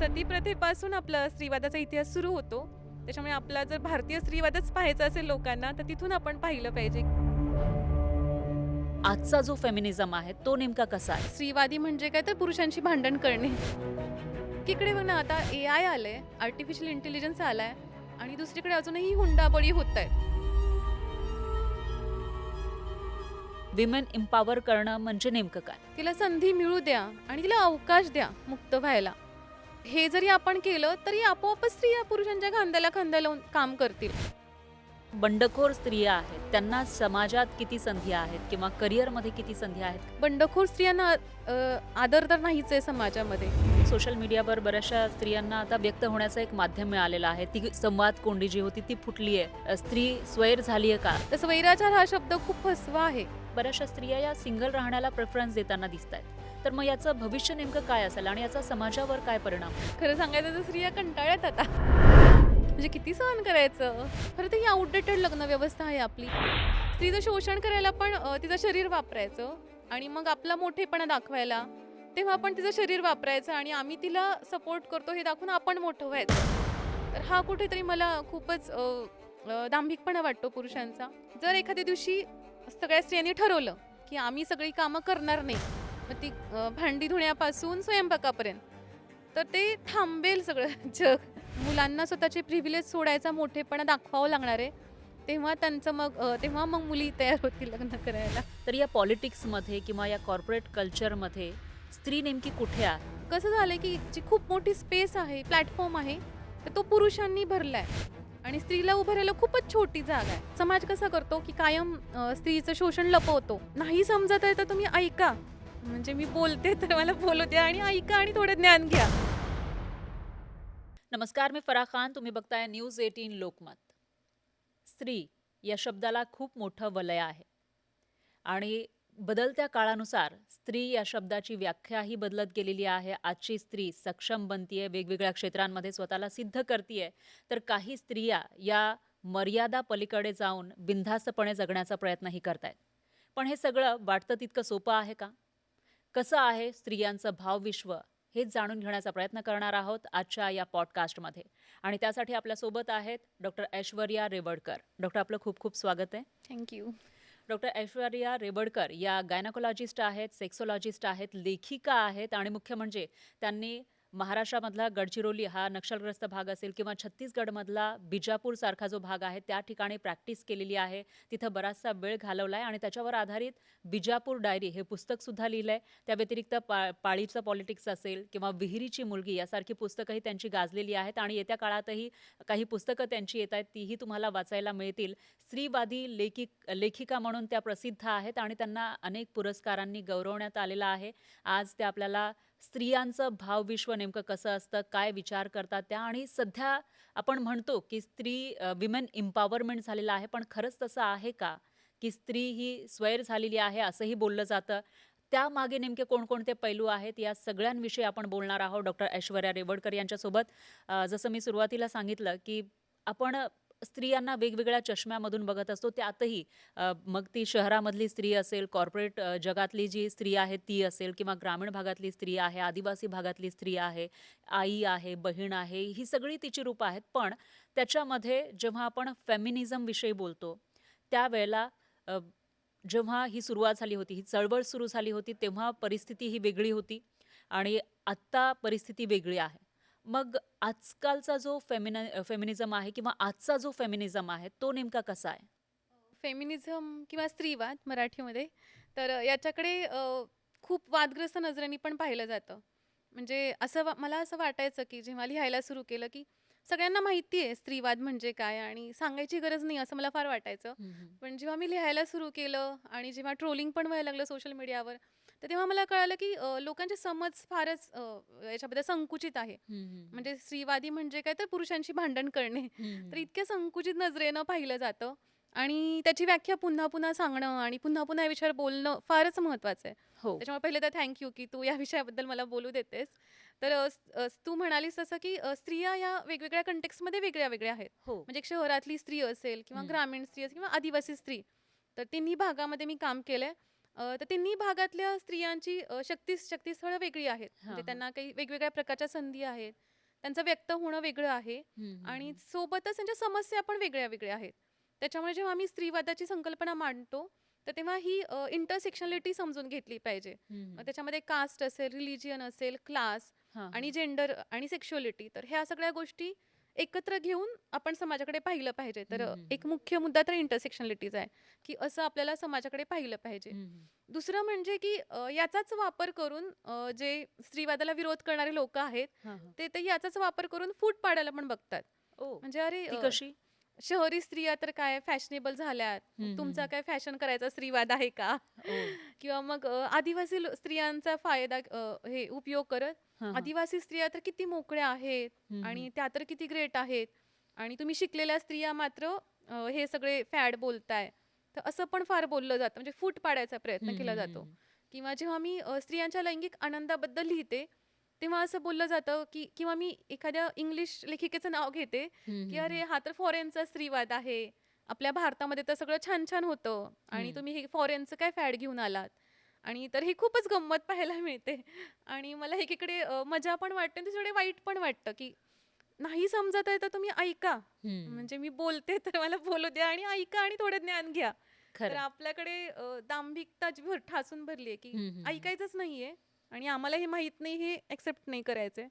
सतीप्रथेपासून आपला स्त्रीवादाचा इतिहास सुरू होतो. त्याच्यामुळे आपला जर भारतीय स्त्रीवादच पाहायचा असेल लोकांना, तर तिथून आपण पाहिलं पाहिजे. आजचा जो फेमिनिझम आहे तो नेमका कसा आहे? स्त्रीवादी म्हणजे काय, तर पुरुषांशी भांडण करणे. इकडे बघ ना, आता एआय आलंय, आर्टिफिशियल इंटेलिजन्स आलाय आणि दुसरीकडे अजूनही हुंडाबळी होत आहे. विमेन एम्पॉवर करणं म्हणजे नेमकं काय? तिला संधी मिळू द्या आणि तिला अवकाश द्या मुक्त व्हायला. हे जरी आपण केलं तरी आपोआपच स्त्रिया पुरुषांच्या खांद्याला खांदा लावून काम करतील. बंडखोर स्त्रिया आहेत, त्यांना समाजात किती संधी आहेत किंवा करिअरमध्ये किती संधी आहेत? बंडखोर स्त्रियांना आदर तर नाहीच आहे समाजामध्ये. सोशल मीडियावर बऱ्याचशा स्त्रियांना आता व्यक्त होण्याचं एक माध्यम मिळालेलं आहे. ती संवाद कोंडी जी होती ती फुटली आहे. स्त्री स्वैर झाली आहे का? तसं वैराचार हा शब्द खूप फसवा आहे. बऱ्याचशा स्त्रिया या सिंगल राहण्याला प्रेफरन्स देताना दिसत आहेत. तर मग याचं भविष्य नेमकं काय असेल आणि याचा समाजावर काय परिणाम? खरं सांगायचं तर स्त्रिया कंटाळ्यात आता. म्हणजे किती सहन करायचं. खरं तर ही आउटडेटेड लग्न व्यवस्था आहे आपली. स्त्रीचं शोषण करायला पण तिचं शरीर वापरायचं आणि मग आपला मोठेपणा दाखवायला तेव्हा आपण तिचं शरीर वापरायचं आणि आम्ही तिला सपोर्ट करतो हे दाखवून आपण मोठं व्हायचं. तर हा कुठेतरी मला खूपच दांभिकपणा वाटतो पुरुषांचा. जर एखाद्या दिवशी सगळ्या स्त्रियांनी ठरवलं की आम्ही सगळी कामं करणार नाही, मग ती भांडी धुण्यापासून स्वयंपाकापर्यंत, तर ते थांबेल सगळं जग. मुलांना स्वतःचे प्रिव्हिलेज सोडायचा मोठेपणा दाखवावं लागणार आहे. तेव्हा मग मुली तयार होतील लग्न करायला. तर या पॉलिटिक्समध्ये किंवा या कॉर्पोरेट कल्चरमध्ये स्त्री नेमकी कुठे आहे? कसं झालंय की जी खूप मोठी स्पेस आहे, प्लॅटफॉर्म आहे, तर तो पुरुषांनी भरलाय आणि स्त्रीला उभं राहायला खूपच छोटी जागा आहे. समाज कसा करतो की कायम स्त्रीचं शोषण लपवतो. नाही समजत आहे तर तुम्ही ऐका, म्हणजे मी बोलते तर मला बोलू द्या आणि ऐका आणि थोडं ज्ञान घ्या. नमस्कार, मी फराह खान. तुम्ही बघताय न्यूज 18 लोकमत. स्त्री या शब्दाला खूप मोठं वलय आहे आणि बदलत्या काळानुसार स्त्री या शब्दाची व्याख्याही बदलत गेलेली आहे. आजची स्त्री सक्षम बनतीये, वेगवेगळ्या क्षेत्रांमध्ये स्वतःला सिद्ध करतीये, तर काही स्त्रिया या मर्यादा पलीकडे जाऊन बिनधास्तपणे जगण्याचा प्रयत्नही करतायत. पण हे सगळं वाटतं तितकं सोपं आहे का? कसं आहे स्त्रियांचं भावविश्व, हेच जाणून घेण्याचा प्रयत्न करणार आहोत आजच्या या पॉडकास्टमध्ये. आणि त्यासाठी आपल्यासोबत आहेत डॉक्टर ऐश्वर्या रेवडकर. डॉक्टर, आपलं खूप खूप स्वागत आहे. थँक्यू. डॉक्टर ऐश्वर्या रेवडकर या गायनाकोलॉजिस्ट आहेत, सेक्सोलॉजिस्ट आहेत, लेखिका आहेत आणि मुख्य म्हणजे त्यांनी महाराष्ट्रामधला गडचिरोली हा नक्षलग्रस्त भाग असेल किंवा छत्तीसगडमधला बिजापूर सारखा जो भाग आहे त्या ठिकाणी प्रॅक्टिस केलेली आहे. तिथं बराचसा वेळ घालवला आहे आणि त्याच्यावर आधारित बिजापूर डायरी हे पुस्तकसुद्धा लिहिलं आहे. त्या व्यतिरिक्त पाळीचं पॉलिटिक्स असेल किंवा विहिरीची मुलगी यासारखी पुस्तकंही त्यांची गाजलेली आहेत आणि येत्या काळातही काही पुस्तकं त्यांची येत आहेत, तीही तुम्हाला वाचायला मिळतील. स्त्रीवादी लेखिका म्हणून त्या प्रसिद्ध आहेत आणि त्यांना अनेक पुरस्कारांनी गौरवण्यात आलेलं आहे. आज त्या आपल्याला स्त्रियांचं भावविश्व नेमकं कसं असतं, काय विचार करतात त्या, आणि सध्या आपण म्हणतो की विमेन एम्पॉवरमेंट झालेलं आहे, पण खरंच तसं आहे का की स्त्री ही स्वैर झालेली आहे असंही बोललं जातं. त्यामागे नेमके कोणकोणते पैलू आहेत या सगळ्यांविषयी आपण बोलणार आहोत डॉक्टर ऐश्वर्या रेवडकर यांच्यासोबत. जसं मी सुरुवातीला सांगितलं की आपण स्त्रियांना वेगवेगळ्या चष्म्यामधून बघत असतो. त्यातही मग ती शहरामधली स्त्री असेल, कॉर्पोरेट जगातली जी स्त्री आहे ती असेल किंवा ग्रामीण भागातली स्त्री आहे, आदिवासी भागातली स्त्री आहे, आई आहे, बहीण आहे, ही सगळी तिची रूपं आहेत. पण त्याच्यामध्ये जेव्हा आपण फेमिनिझम विषयी बोलतो त्यावेळेला जेव्हा ही सुरुवात झाली होती, ही चळवळ सुरू झाली होती, तेव्हा परिस्थिती ही वेगळी होती आणि आत्ता परिस्थिती वेगळी आहे. मग आजकालचा जो फेमिनिझम आहे किंवा आजचा जो फेमिनिझम आहे तो नेमका कसा आहे? फेमिनिझम किंवा स्त्रीवाद मराठीमध्ये, तर याच्याकडे खूप वादग्रस्त नजरेने पण पाहिलं जातं. म्हणजे मला असं वाटायचं की जेव्हा लिहायला सुरू केलं की सगळ्यांना माहिती आहे स्त्रीवाद म्हणजे काय आणि सांगायची गरज नाही असं मला फार वाटायचं. पण जेव्हा मी लिहायला सुरू केलं आणि जेव्हा ट्रोलिंग पण व्हायला लागलं सोशल मीडियावर, तर तेव्हा मला कळालं की लोकांचे समज फारच याच्याबद्दल संकुचित आहे. म्हणजे स्त्रीवादी म्हणजे काय, तर पुरुषांशी भांडण करणे. तर इतक्या संकुचित नजरेनं पाहिलं जातं आणि त्याची व्याख्या पुन्हा पुन्हा सांगणं आणि पुन्हा पुन्हा या विषयावर बोलणं फारच महत्त्वाचं आहे. हो. त्याच्यामुळे पहिले तर थँक्यू की तू या विषयाबद्दल मला बोलू देतेस. तर तू म्हणालीस तसं की स्त्रिया या वेगवेगळ्या कंटेक्समध्ये वेगळ्या वेगळ्या आहेत. हो. म्हणजे एक शहरातली स्त्री असेल किंवा ग्रामीण स्त्री असेल किंवा आदिवासी स्त्री, तर तिन्ही भागामध्ये मी काम केलंय. तर तिन्ही भागातल्या स्त्रियांची शक्तीस्थळं वेगळी आहेत. म्हणजे त्यांना काही वेगवेगळ्या प्रकारच्या संधी आहेत. त्यांचं व्यक्त होणं वेगळं आहे आणि सोबतच त्यांच्या समस्या पण वेगळ्या वेगळ्या आहेत. त्याच्यामुळे जेव्हा आम्ही स्त्रीवादाची संकल्पना मांडतो तर तेव्हा ही इंटरसेक्शनॅलिटी समजून घेतली पाहिजे. त्याच्यामध्ये कास्ट असेल, रिलिजियन असेल, क्लास आणि जेंडर आणि सेक्शुअलिटी, तर ह्या सगळ्या गोष्टी एकत्र घेऊन आपण समाजाकडे पाहिलं पाहिजे. तर एक मुख्य मुद्दा तर इंटरसेक्शनॅलिटीचा आहे, की असं आपल्याला समाजाकडे पाहिलं पाहिजे. दुसरं म्हणजे की याचाच वापर करून जे स्त्रीवादाला विरोध करणारे लोक आहेत ते याचाच वापर करून फूट पाडायला पण बघतात. म्हणजे अरे ती कशी? शहरी स्त्रिया तर काय फॅशनेबल झाल्यात, मग तुमचा काय फॅशन करायचा स्त्रीवाद आहे का? किंवा मग आदिवासी स्त्रियांचा फायदा हे उपयोग करत आदिवासी स्त्रिया तर किती मोकळ्या आहेत आणि त्या तर किती ग्रेट आहेत आणि तुम्ही शिकलेल्या स्त्रिया मात्र हे सगळे फॅड बोलताय. तर असं पण फार बोललं जातं, म्हणजे फूट पाडायचा प्रयत्न केला जातो. किंवा जेव्हा मी स्त्रियांच्या लैंगिक आनंदाबद्दल लिहिते तेव्हा असं बोललं जातं की, किंवा मी एखाद्या इंग्लिश लेखिकेचं नाव घेते की अरे हा तर फॉरेनचा स्त्रीवाद आहे, आपल्या भारतामध्ये तर सगळं छान छान होतं आणि तुम्ही हे फॉरेनचं काय फॅड घेऊन आलात. आणि तर ही खूपच गंमत पाहायला मिळते आणि मला एकीकडे मजा पण वाटते आणि दुसरीकडे वाईट पण वाटतं की नाही समजत आहे तर तुम्ही ऐका. म्हणजे मी बोलते तर मला बोलू द्या आणि ऐका आणि थोडं ज्ञान घ्या. तर आपल्याकडे दांभिकता ठासून भरली आहे की ऐकायचंच नाहीये आणि आम्हाला हे माहित नाही, हे ऍक्सेप्ट नाही करायचंय.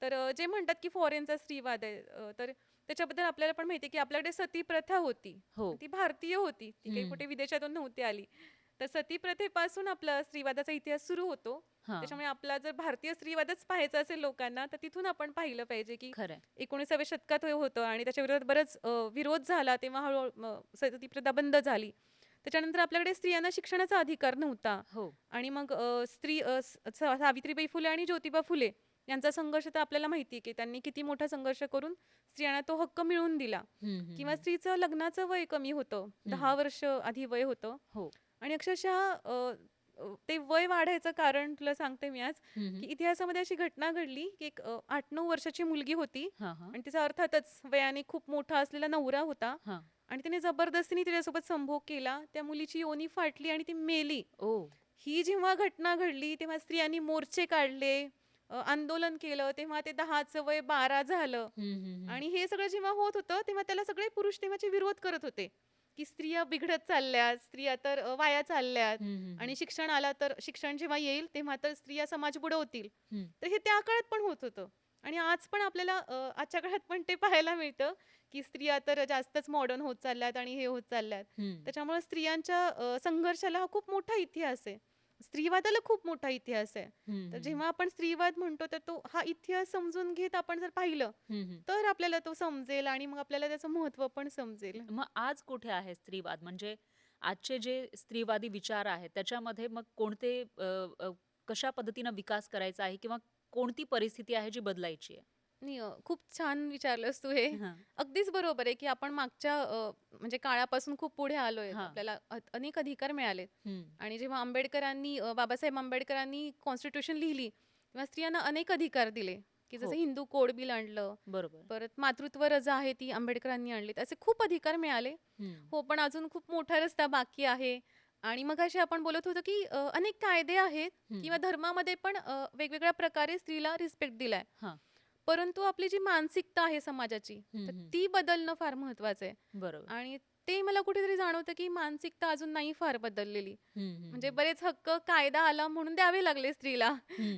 तर जे म्हणतात की फॉरेनचा स्त्रीवाद आहे, तर त्याच्याबद्दल आपल्याला पण माहिती आहे की आपल्याकडे सती प्रथा होती, ती भारतीय होती, ती काही कुठे विदेशातून नव्हती आली. तर सती प्रथेपासून आपला स्त्रीवादाचा इतिहास सुरू होतो. त्याच्यामुळे आपला जर भारतीय स्त्रीवादच पाहायचा असेल लोकांना तर तिथून आपण पाहिलं पाहिजे की 19व्या शतकात हे होतं आणि त्याच्या विरोधात बरंच विरोध झाला, तेव्हा हळूहळू सती प्रथा बंद झाली. त्याच्यानंतर आपल्याकडे स्त्रियांना शिक्षणाचा अधिकार नव्हता आणि मग सावित्रीबाई फुले आणि ज्योतिबा फुले यांचा संघर्ष तर आपल्याला माहिती आहे की त्यांनी किती मोठा संघर्ष करून स्त्रियांना तो हक्क मिळवून दिला. किंवा स्त्रीचं लग्नाचं वय कमी होतं, 10 वर्ष आधी वय होतं आणि अक्षरशः ते वय वाढायचं कारण तुला सांगते मी आज की इतिहासामध्ये अशी घटना घडली की एक 8-9 वर्षाची मुलगी होती आणि तिचा अर्थातच वयाने खूप मोठा असलेला नवरा होता आणि तिने जबरदस्तीने तिच्यासोबत संभोग केला. त्या मुलीची योनी फाटली आणि ती मेली. ही जेव्हा घटना घडली तेव्हा स्त्रियांनी मोर्चे काढले, आंदोलन केलं, तेव्हा ते 10चं वय 12 झालं आणि हे सगळं जेव्हा होत होतं तेव्हा त्याला सगळे पुरुष तेव्हाचे विरोध करत होते की स्त्रिया बिघडत चालल्यात, स्त्रिया तर वाया चालल्यात आणि शिक्षण आला तर शिक्षण जेव्हा येईल तेव्हा तर स्त्रिया समाज बुडवतील. तर हे त्या काळात पण होत होतं आणि आज पण आपल्याला आजच्या काळात पण ते पाहायला मिळतं की स्त्रिया तर जास्तच मॉडर्न होत चालल्यात आणि हे होत चालल्यात. त्याच्यामुळे स्त्रियांच्या संघर्षाला हा खूप मोठा इतिहास आहे, स्त्रीवादाला खूप मोठा इतिहास आहे. तर जेव्हा आपण स्त्रीवाद म्हणतो तर तो हा इतिहास समजून घेत आपण जर पाहिलं तर आपल्याला तो समजेल आणि मग आपल्याला त्याचं महत्व पण समजेल. मग आज कुठे आहे स्त्रीवाद? म्हणजे आजचे जे स्त्रीवादी विचार आहेत त्याच्यामध्ये मग कोणते कशा पद्धतीनं विकास करायचा आहे किंवा कोणती परिस्थिती आहे जी बदलायची आहे? नाही, खूप छान विचारलंस तू हे. अगदीच बरोबर आहे की आपण मागच्या म्हणजे काळापासून खूप पुढे आलोय, आपल्याला अनेक अधिकार मिळालेत आणि जेव्हा आंबेडकरांनी बाबासाहेब आंबेडकरांनी कॉन्स्टिट्यूशन लिहिली तेव्हा स्त्रियांना अनेक अधिकार दिले की जसं हिंदू कोड बिल आणलं, परत मातृत्व रजा आहे ती आंबेडकरांनी आणली, असे खूप अधिकार मिळाले. पण अजून खूप मोठा रस्ता बाकी आहे. आणि मग असे आपण बोलत होतो की अनेक कायदे आहेत किंवा धर्मामध्ये पण वेगवेगळ्या प्रकारे स्त्रीला रिस्पेक्ट दिलाय. परंतु आपली जी मानसिकता आहे समाजाची तर ती बदलणं फार महत्वाचं आहे आणि ते मला कुठेतरी जाणवतं की मानसिकता अजून नाही फार बदललेली. म्हणजे बरेच हक्क कायदा आला म्हणून द्यावे लागले स्त्रीला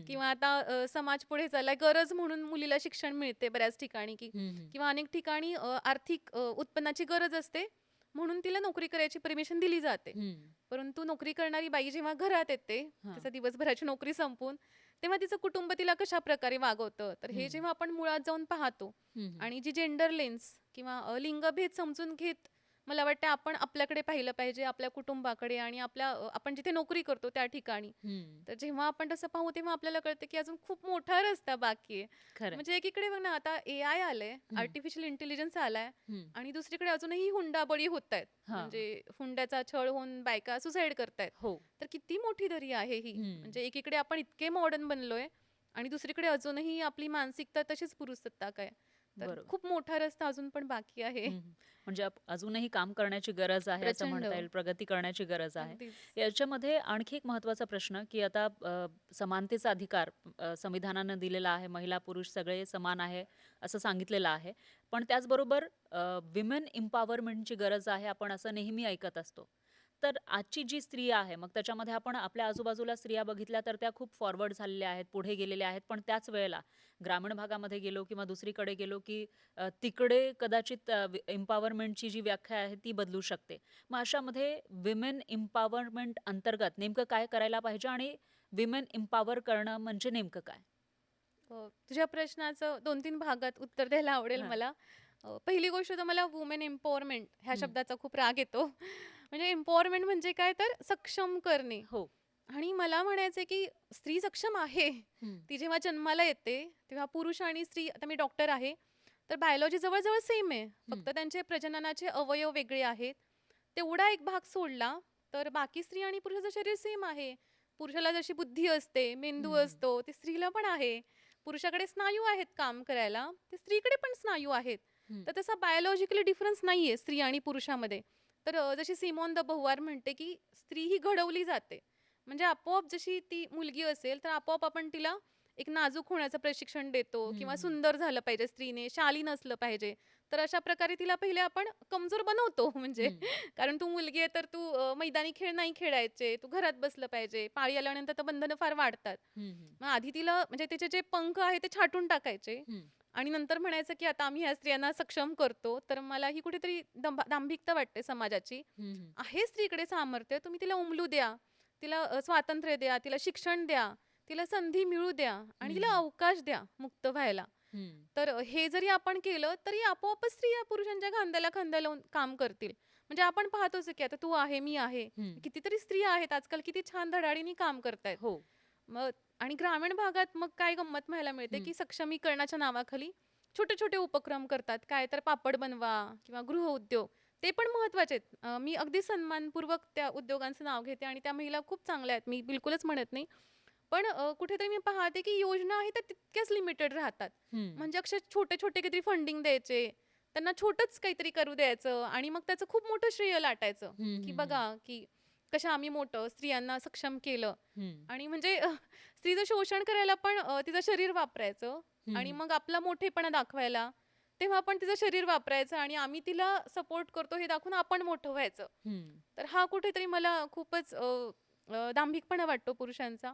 किंवा आता समाज पुढे चाललाय, गरज म्हणून मुलीला शिक्षण मिळते बऱ्याच ठिकाणी की किंवा अनेक ठिकाणी आर्थिक उत्पन्नाची गरज असते म्हणून तिला नोकरी करायची परमिशन दिली जाते. परंतु नोकरी करणारी बाई जेव्हा घरात येते तिचा दिवसभराची नोकरी संपून तेव्हा तिचं कुटुंब तिला कशा प्रकारे वागवतं, तर हे जेव्हा आपण मुळात जाऊन पाहतो आणि जी जेंडर लेन्स किंवा लिंगभेद समजून घेत मला वाटतं आपण आपल्याकडे पाहिलं पाहिजे, आपल्या कुटुंबाकडे आणि आपल्या आपण जिथे नोकरी करतो त्या ठिकाणी. तर जेव्हा आपण तसं पाहू तेव्हा आपल्याला कळतं की अजून खूप मोठा रस्ता बाकी आहे. म्हणजे एकीकडे बघ ना, आता AI आलंय, आर्टिफिशियल इंटेलिजन्स आलाय आणि दुसरीकडे अजूनही हुंडाबळी होत आहेत, म्हणजे हुंड्याचा छळ होऊन बायका सुसाईड करतायत. तर किती मोठी दरी आहे ही. म्हणजे एकीकडे आपण इतके मॉडर्न बनलोय आणि दुसरीकडे अजूनही आपली मानसिकता तशीच पुरुषसत्ताक आहे. तर बरोबर. खूप मोठा रस्ता अजून पण बाकी आहे. हं, हं. म्हणजे अजूनही काम करण्याची गरज आहे असं प्रचंड. म्हणता येईल. प्रगती करण्याची गरज आहे. अगदीच. याच्यामध्ये आणखी एक महत्त्वाचा प्रश्न, की आता समानतेचा अधिकार संविधानानं दिलेला आहे. महिला-पुरुष सगळे समान आहे असं सांगितलेलं आहे. पण त्याचबरोबर विमेन एम्पॉवरमेंटची गरज आहे आपण असं नेहमी ऐकत असतो. तर आजची जी स्त्री आहे, मग त्याच्यामध्ये आपण आपल्या आजूबाजूला स्त्रिया बघितल्या तर त्या खूप फॉरवर्ड झालेल्या आहेत, पुढे गेलेल्या आहेत. पण त्याच वेळेला ग्रामीण भागामध्ये गेलो किंवा दुसरीकडे गेलो, की तिकडे कदाचित एम्पॉवरमेंटची जी व्याख्या आहे ती बदलू शकते. मग अशामध्ये विमेन एम्पॉवरमेंट अंतर्गत नेमकं काय करायला पाहिजे आणि विमेन एम्पॉवर करणं म्हणजे नेमकं काय? तुझ्या प्रश्नाचं 2-3 भागात उत्तर द्यायला आवडेल हां. मला. पहिली गोष्ट तर मला वुमेन एम्पॉवरमेंट ह्या हं. शब्दाचा खूप राग येतो. म्हणजे एम्पॉवरमेंट म्हणजे काय तर सक्षम करणे. हो. आणि मला म्हणायचं की स्त्री सक्षम आहे. हं. ती जेव्हा जन्माला येते, तेव्हा पुरुष आणि स्त्री आता मी डॉक्टर आहे, तर बायोलॉजी जवळ-जवळ सेम आहे. हं. फक्त त्यांचे प्रजननाचे अवयव वेगळे आहेत. तेवढा एक भाग सोडला, तर बाकी स्त्री आणि पुरुषाचं शरीर सेम आहे. पुरुषाला जशी बुद्धी असते, मेंदू हं, हं. असतो, ते स्त्रीला पण आहे. पुरुषाकडे स्नायू आहेत काम करायला, ते स्त्रीकडे पण स्नायू आहेत. हं. तर तसा बायोलॉजिकली डिफरन्स नाहीये स्त्री आणि पुरुषामध्ये. तर जशी सिमोन द बहुवार म्हणते, की स्त्री ही घडवली जाते. म्हणजे आपोआप जशी ती मुलगी असेल, तर आपोआप आपण तिला एक नाजूक होण्याचं प्रशिक्षण देतो हं, किंवा हं. सुंदर झालं पाहिजे स्त्रीने, शालीन असलं पाहिजे. तर अशा प्रकारे तिला पहिले आपण कमजोर बनवतो म्हणजे हं. कारण तू मुलगी आहे तर तू मैदानी खेळ नाही खेळायचे, तू घरात बसलं पाहिजे. पाळी आल्यानंतर तर बंधनं फार वाढतात. हं, हं. मग आधी तिला म्हणजे तिचे जे पंख आहे ते छाटून टाकायचे हं. आणि नंतर म्हणायचं की आता आम्ही ह्या स्त्रियांना सक्षम करतो. तर मला ही कुठेतरी दांभिकता वाटते समाजाची. हं, हं. आहे स्त्रीकडे सामर्थ्य, तुम्ही तिला उमलू द्या, तिला स्वातंत्र्य द्या, तिला शिक्षण द्या, तिला संधी मिळू द्या आणि हं, तिला हं. अवकाश द्या मुक्त व्हायला. हं. तर हे जरी आपण केलं तरी आपोआपच स्त्रिया पुरुषांच्या खांद्याला खांदा लावून काम करतील. म्हणजे आपण पाहतोच की आता तू आहे, मी आहे. हं. कितीतरी स्त्रिया आहेत आजकाल किती छान धडाडीने काम करतायत. हो. मग आणि ग्रामीण भागात मग काय गंमत पाहायला मिळते, हं. की सक्षमीकरणाच्या नावाखाली छोटे-छोटे उपक्रम करतात. काय तर पापड बनवा किंवा गृहउद्योग. ते पण महत्त्वाचे आहेत. मी अगदी सन्मानपूर्वक त्या उद्योगांचं नाव घेते आणि त्या महिला खूप चांगल्या आहेत. मी बिलकुलच म्हणत नाही. पण कुठेतरी मी पाहते, की योजना आहेत त्या तितक्याच लिमिटेड राहतात. हं. म्हणजे अक्षर छोटे-छोटे काहीतरी फंडिंग द्यायचे. त्यांना छोटंच काहीतरी करू द्यायचं आणि मग त्याचं खूप मोठं श्रेय लाटायचं, हं, की हं, हं. बघा, की कशा आम्ही मोठं स्त्रियांना सक्षम केलं. हं. आणि म्हणजे स्त्रीचं शोषण करायला पण तिचं शरीर वापरायचं हं, आणि हं. मग आपला मोठेपणा दाखवायला तेव्हा आपण तिचं शरीर वापरायचं आणि आम्ही तिला सपोर्ट करतो हे दाखवून आपण मोठं व्हायचं. हं. तर हा कुठेतरी मला खूपच दांभिकपणा वाटतो पुरुषांचा.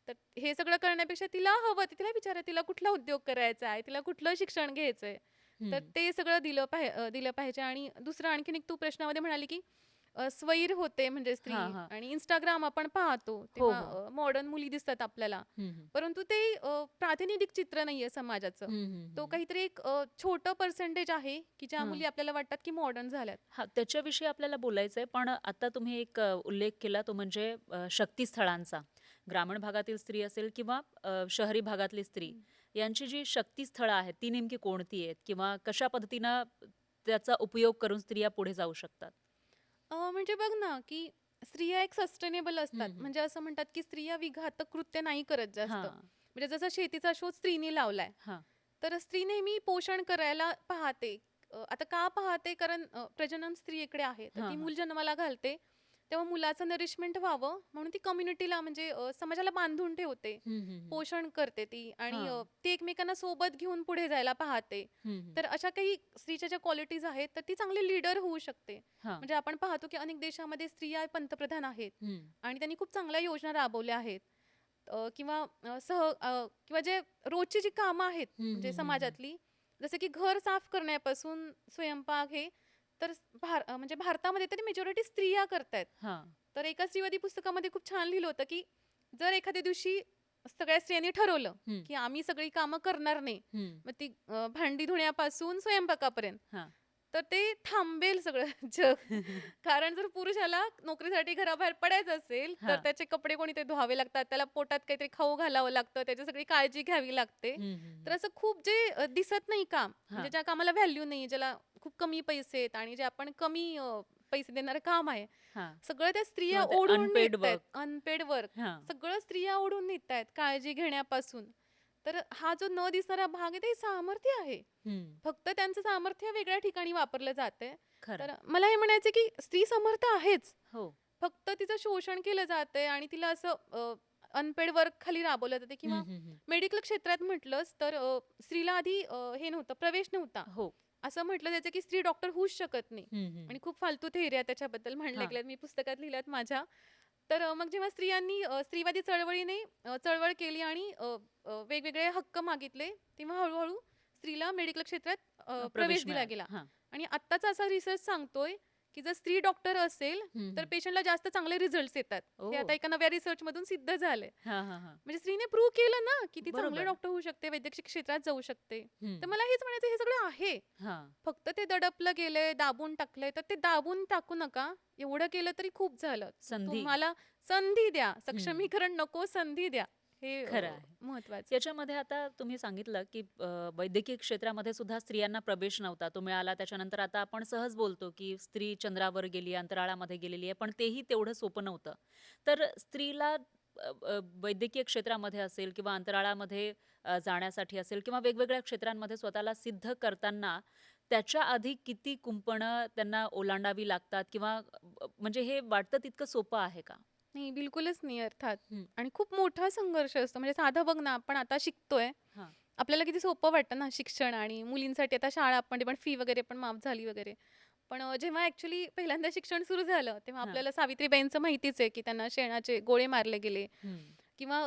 तर हे सगळं करण्यापेक्षा तिला हवं ते तिला विचारा तिला कुठला उद्योग करायचा आहे, तिला कुठलं शिक्षण घ्यायचंय. तर हं. ते सगळं दिलं पाहिजे आणि दुसरं आणखीन एक तू प्रश्नामध्ये म्हणाली, की स्वैर होते म्हणजे स्त्री हां, हां. आणि Instagram आपण पाहतो हो, तेव्हा हो. मॉडर्न मुली दिसतात आपल्याला. हं, हं. परंतु ते प्रातिनिधिक चित्र नाहीये समाजाचं. हं, हं, तो हं. काहीतरी एक छोटं पर्सेंटेज आहे, की ज्या हां. मुली आपल्याला वाटतात, की मॉडर्न झाल्यात. हां, त्याच्याविषयी आपल्याला बोलायचं आहे. पण आता तुम्ही एक उल्लेख केला तो म्हणजे शक्तीस्थळांचा. ग्रामीण भागातील स्त्री असेल किंवा शहरी भागातली स्त्री हं. यांची जी शक्तीस्थळं आहेत ती नेमकी कोणती आहेत? किंवा कशा पद्धतीनं त्याचा उपयोग करून स्त्रिया पुढे जाऊ शकतात? म्हणजे बघ ना, की स्त्रिया एक सस्टेनेबल असतात. हं, हं. म्हणजे असं म्हणतात, की स्त्रिया विघातक कृत्य नाही करत जास्त. हां, म्हणजे जसा शेतीचा शोध स्त्रीने लावलाय. हां, तर स्त्री नेहमी पोषण करायला पाहते. आता का पाहते? कारण प्रजनन स्त्रीकडे आहे. तर हां, ती हां. मूल जन्माला घालते. तेव्हा मुलाचं नरिशमेंट व्हावं म्हणून ती कम्युनिटीला म्हणजे समाजाला बांधून ठेवते. हं, हं, हं. पोषण करते ती आणि हां. ती एकमेकांना सोबत घेऊन पुढे जायला पाहते. हं, हं. तर अशा काही स्त्रीच्या ज्या क्वालिटीज आहेत, तर ती चांगली लीडर होऊ शकते. हां. म्हणजे आपण पाहतो की अनेक देशामध्ये स्त्रिया पंतप्रधान आहेत हं. आणि त्यांनी खूप चांगल्या योजना राबवल्या आहेत. किंवा जे रोजची जी कामं आहेत हं, म्हणजे हं, हं, हं. समाजातली, जसं की घर साफ करण्यापासून स्वयंपाक हे, तर म्हणजे भारतामध्ये तरी मेजॉरिटी स्त्रिया करतायत. हां. तर एका स्त्रीवादी पुस्तकामध्ये खूप छान लिहिलं होतं, की जर एखाद्या दिवशी सगळ्या स्त्रियांनी ठरवलं, हं, की आम्ही सगळी कामं करणार नाही. हं. मग ती भांडी धुण्यापासून स्वयंपाकापर्यंत. हां. तर ते थांबेल सगळं जग. कारण जर पुरुषाला नोकरीसाठी घराबाहेर पडायचं असेल, तर हां. त्याचे कपडे कोणीतरी धुवावे लागतात. त्याला पोटात काहीतरी खाऊ घालावं लागतं. त्याची सगळी काळजी घ्यावी लागते. हं, हं, तर हं. असं खूप जे दिसत नाही काम, म्हणजे हां. ज्या कामाला व्हॅल्यू नाही, ज्याला खूप कमी पैसे आहेत आणि जे आपण कमी पैसे देणारं काम आहे, हां. सगळं त्या स्त्रिया किंवा ते ओढून अनपेड नेतायत. वर्क. Unpaid work. हां. सगळं स्त्रिया ओढून नेतायत काळजी घेण्यापासून. तर हा जो न दिसणारा भाग आहे ते सामर्थ्य आहे. हम्म. फक्त त्यांचं सामर्थ्य वेगळ्या ठिकाणी वापरलं जातंय. खरं. तर मला हे म्हणायचं की स्त्री समर्थ आहेच. हो. फक्त तिचं शोषण केलं जातंय आणि तिला असं अनपेड वर्क खाली राबवलं जाते हम्म, किंवा हम्म, हम्म. मेडिकल क्षेत्रात म्हटलंच तर स्त्रीला आधी हे नव्हतं, प्रवेश नव्हता. हो. असं म्हटलं जायचं की स्त्री डॉक्टर होऊच शकत नाही. हम्म, हम्म. आणि खूप फालतू थेअरी आहे त्याच्याबद्दल मांडल्या हा. गेल्यात, मी पुस्तकात लिहिल्यात माझ्या. तर मग जेव्हा स्त्रियांनी स्त्रीवादी चळवळीने चळवळ केली आणि वेगवेगळे हक्क मागितले, तेव्हा हळूहळू स्त्रीला मेडिकल क्षेत्रात प्रवेश प्रवेश दिला मिळाला. गेला. हा. आणि आत्ताचा असा रिसर्च सांगतोय की जर स्त्री डॉक्टर असेल हम्म, तर हम्म. पेशंटला जास्त चांगले रिझल्ट येतात. हे ओ. आता एका नव्या रिसर्च मधून सिद्ध झालंय. हा, हा, हा. म्हणजे स्त्रीने प्रूव्ह केलं ना की ती चांगले बरोबर. डॉक्टर होऊ शकते, वैद्यकीय क्षेत्रात जाऊ शकते. तर हम्म. मला हेच म्हणायचं, हे सगळं आहे, हा. फक्त ते दडपलं गेलंय, दाबून टाकलंय. तर ते दाबून टाकू नका. एवढं केलं तरी खूप झालं. संधी. तुम्हाला संधी द्या, हम्म. सक्षमीकरण नको, संधी द्या. हे खरं आहे. महत्वाचं. याच्यामध्ये आता तुम्ही सांगितलं की वैद्यकीय क्षेत्रामध्ये सुद्धा स्त्रियांना प्रवेश नव्हता, तो मिळाला. त्याच्यानंतर आता आपण सहज बोलतो की स्त्री चंद्रावर गेली, अंतराळामध्ये गेलेली आहे, पण तेही तेवढं सोपं नव्हतं. तर स्त्रीला वैद्यकीय क्षेत्रामध्ये असेल किंवा अंतराळामध्ये जाण्यासाठी असेल किंवा वेगवेगळ्या क्षेत्रांमध्ये स्वतःला सिद्ध करताना त्याच्या आधी किती कुंपणं त्यांना ओलांडावी लागतात किंवा म्हणजे हे वाटतं तितकं सोपं आहे का? नाही, बिलकुलच नाही अर्थात. हम्म. आणि खूप मोठा संघर्ष असतो. म्हणजे साधं बघ ना, आपण आता शिकतोय. हा. आपल्याला किती सोपं वाटतं ना शिक्षण, आणि मुलींसाठी आता शाळा पण फी वगैरे पण माफ झाली वगैरे. पण जेव्हा ॲक्चुअली पहिल्यांदा शिक्षण सुरू झालं, तेव्हा हा. आपल्याला सावित्रीबाईंचं माहितीच आहे, की त्यांना शेणाचे गोळे मारले गेले. हम्म. किंवा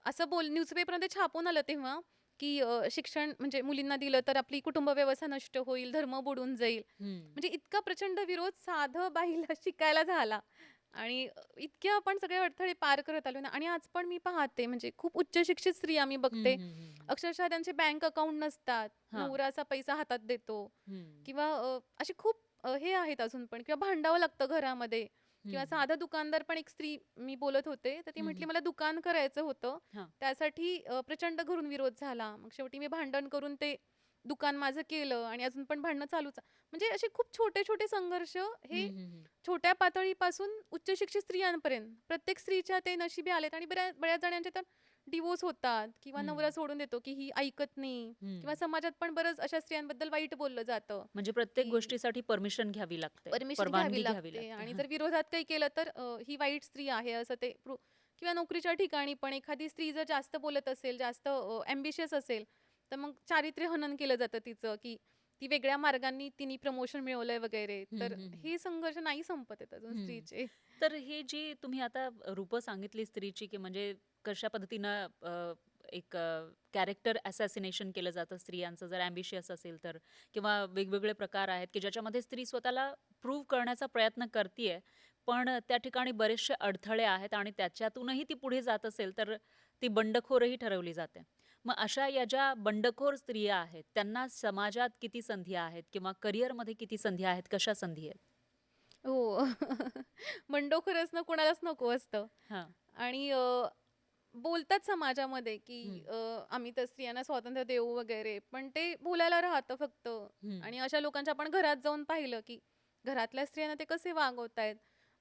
असं न्यूजपेपरमध्ये छापून आलं तेव्हा, की शिक्षण म्हणजे मुलींना दिलं तर आपली कुटुंब व्यवस्था नष्ट होईल, धर्म बुडून जाईल. हम्म. म्हणजे इतका प्रचंड विरोध साधं बाईला शिकायला झाला. आणि इतके आपण सगळे अडथळे पार करत आलो ना. आणि आज पण मी पाहते, म्हणजे खूप उच्च शिक्षित स्त्रिया मी हम्म, बघते, हम्म, हम्म. अक्षरशः त्यांचे बँक अकाउंट नसतात, हा. नवरा पैसा हातात देतो. हम्म. किंवा असे खूप हे आहेत अजून पण, किंवा भांडावं लागतं घरामध्ये. किंवा हम्म. साधा दुकानदार पण, एक स्त्री मी बोलत होते, तर ती म्हटली हम्म. मला दुकान करायचं होतं. हा. त्यासाठी प्रचंड घरून विरोध झाला. मग शेवटी मी भांडण करून ते दुकान माझं केलं, आणि अजून पण भांडणं चालूच. म्हणजे असे खूप छोटे छोटे संघर्ष, हे हम्म. हम्म. छोट्या पातळीपासून उच्च शिक्षित स्त्रियांपर्यंत प्रत्येक स्त्रीच्या ते नशिबी आलेत. आणि बऱ्याच बऱ्याच जणांचे तर डिवोर्स होतात, किंवा नवरा हम्म. सोडून देतो की ही ऐकत नाही. किंवा हम्म. समाजात पण बरंच अशा स्त्रियांबद्दल वाईट बोललं जातं, म्हणजे प्रत्येक की गोष्टीसाठी परमिशन घ्यावी लागते, परमिशन परवानगी घ्यावी घ्यावी लागते. लागते. आणि हा. जर विरोधात काही केलं तर ही वाईट स्त्री आहे असं ते किंवा नोकरीच्या ठिकाणी पण एखादी स्त्री जर जास्त बोलत असेल, जास्त ॲम्बिशियस असेल, तर मग चारित्र्य हनन केलं जातं तिचं, की ती वेगळ्या मार्गांनी तिने प्रमोशन मिळवलंय वगैरे. हम्म. तर हम्म. हे संघर्ष नाही संपत आहेत अजून हम्म. स्त्रीचे. तर हे जी तुम्ही आता रूपं सांगितली स्त्रीची, की म्हणजे कशा पद्धतीनं एक कॅरेक्टर असॅसिनेशन केलं जातं स्त्रियांचं, जर ॲम्बिशियस असेल तर, किंवा वेगवेगळे प्रकार आहेत की ज्याच्यामध्ये स्त्री स्वतःला प्रूव्ह करण्याचा प्रयत्न करतीये, पण त्या ठिकाणी बरेचसे अडथळे आहेत आणि त्याच्यातूनही ती पुढे जात असेल तर ती बंडखोरही ठरवली जाते. मग अशा या ज्या बंडखोर स्त्रिया आहेत त्यांना समाजात किती संधी आहेत किंवा करिअरमध्ये किती संधी आहेत, कशा संधी आहेत? हो. बंडखोर असणं कोणालाच नको असतं. हा. आणि बोलतात समाजामध्ये की हम्म. आम्ही तर स्त्रियांना स्वातंत्र्य देऊ वगैरे, पण ते बोलायला राहतं फक्त. हम्म. आणि अशा लोकांच्या आपण घरात जाऊन पाहिलं की घरातल्या स्त्रियांना ते कसे वागवतायत.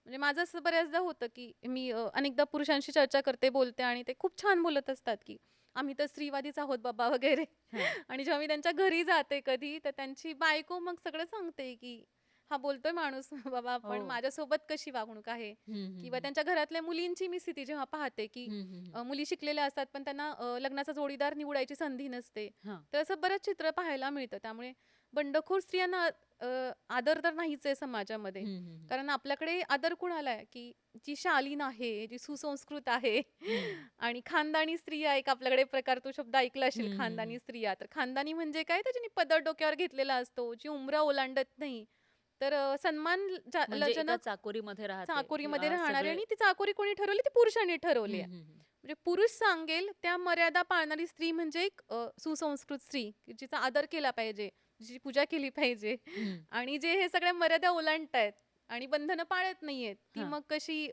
म्हणजे माझं असं बऱ्याचदा होतं की मी अनेकदा पुरुषांशी चर्चा करते, बोलते, आणि ते खूप छान बोलत असतात की आम्ही तर स्त्रीवादीच आहोत बाबा वगैरे. हा. आणि जेव्हा मी त्यांच्या घरी जाते कधी, तर त्यांची बायको मग सगळं सांगते की हा बोलतोय माणूस बाबा, पण हो. माझ्यासोबत कशी वागणूक आहे. हम्म. हम्म. किंवा हम्म. त्यांच्या घरातल्या मुलींची मी स्थिती जेव्हा पाहते की हम्म. हम्म. मुली शिकलेल्या असतात, पण त्यांना लग्नाचा जोडीदार निवडायची संधी नसते. हा. तर असं बरंच चित्र पाहायला मिळतं. त्यामुळे बंडखोर स्त्रियांना आदर तर नाहीच आहे समाजामध्ये. हम्म. हम्म. कारण आपल्याकडे आदर कुणाला आहे, की जी शालीन आहे, जी सुसंस्कृत आहे. हम्म. आणि खानदानी स्त्रिया, एक आपल्याकडे प्रकार, तो शब्द ऐकला असेल, हम्म. हम्म. खानदानी स्त्रिया. तर खानदानी म्हणजे काय, त्याच्यानी पदर डोक्यावर घेतलेला असतो, जी उंबरा ओलांडत नाही. तर सन्मान म्हणजे एका जनक चाकोरीमध्ये राहते चाकोरीमध्ये किंवा राहणारी. सगळे. आणि ती चाकोरी कोणी ठरवली, ती पुरुषांनी ठरवली हम्म. आहे. हम्म. हम्म. म्हणजे पुरुष सांगेल त्या मर्यादा पाळणारी स्त्री म्हणजे एक सुसंस्कृत स्त्री, की जिचा आदर केला पाहिजे, जिची पूजा केली पाहिजे. हम्म. आणि जे हे सगळ्या मर्यादा ओलांडतायत आणि बंधनं पाळत नाहीयेत, ती हा. मग कशी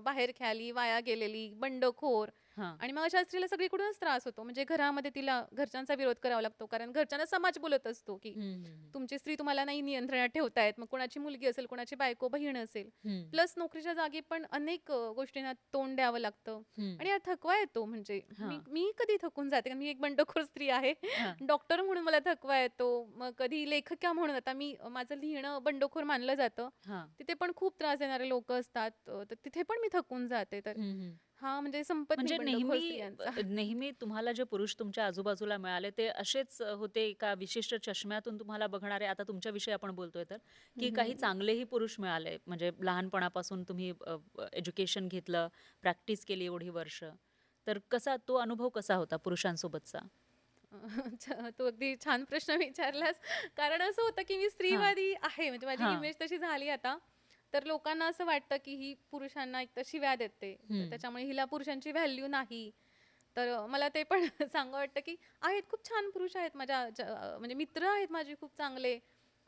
बाहेर खेळाली, वाया गेलेली, बंडखोर हां. आणि मग अशा स्त्रीला सगळीकडूनच त्रास होतो. म्हणजे घरामध्ये तिला घरच्यांचा विरोध करावा लागतो, कारण घरच्यांना समाज बोलत असतो की हं, हं, हं. तुमची स्त्री तुम्हाला नाही नियंत्रणात ठेवतायत. मग कोणाची मुलगी असेल, कोणाची बायको, बहीण असेल. हं, प्लस नोकरीच्या जागी पण अनेक गोष्टींना तोंड द्यावं लागतं हं. आणि थकवा येतो. म्हणजे मी हां, मी कधी थकून जाते, कारण मी एक बंडखोर स्त्री आहे. हां, डॉक्टर म्हणून मला थकवा येतो. मग कधी लेखिका म्हणून, आता मी माझं लिहिणं बंडखोर मानलं जातं. हां. तिथे पण खूप त्रास देणारे लोकं असतात. तर तिथे पण मी थकून जाते. तर हं, हं. हा म्हणजे संपत नाही म्हणजे बंडखोर नेहमी स्त्रियांचा. नेहमी तुम्हाला जे पुरुष तुमच्या आजूबाजूला मिळाले ते असेच होते का विशिष्ट चष्म्यातून तुम्हाला बघणारे? आता तुमच्याविषयी आपण बोलतोय तर, हं, की काही हं. चांगलेही पुरुष मिळाले? म्हणजे लहानपणापासून तुम्ही एज्युकेशन घेतलं, प्रॅक्टिस केली एवढी वर्ष. तर कसा तो अनुभव कसा होता पुरुषांसोबतचा? तू अगदी छान प्रश्न विचारलास. कारण असं होतं की मी हां, स्त्रीवादी आहे. म्हणजे माझी हां. इमेज तशी झाली आता. तर लोकांना असं वाटतं की ही पुरुषांना एक तर शिव्या देते. तर हं, त्याच्यामुळे हिला पुरुषांची व्हॅल्यू नाही. तर मला ते पण सांगावं वाटतं की आहेत खूप छान पुरुष आहेत माझ्या म्हणजे मित्र आहेत माझे खूप चांगले.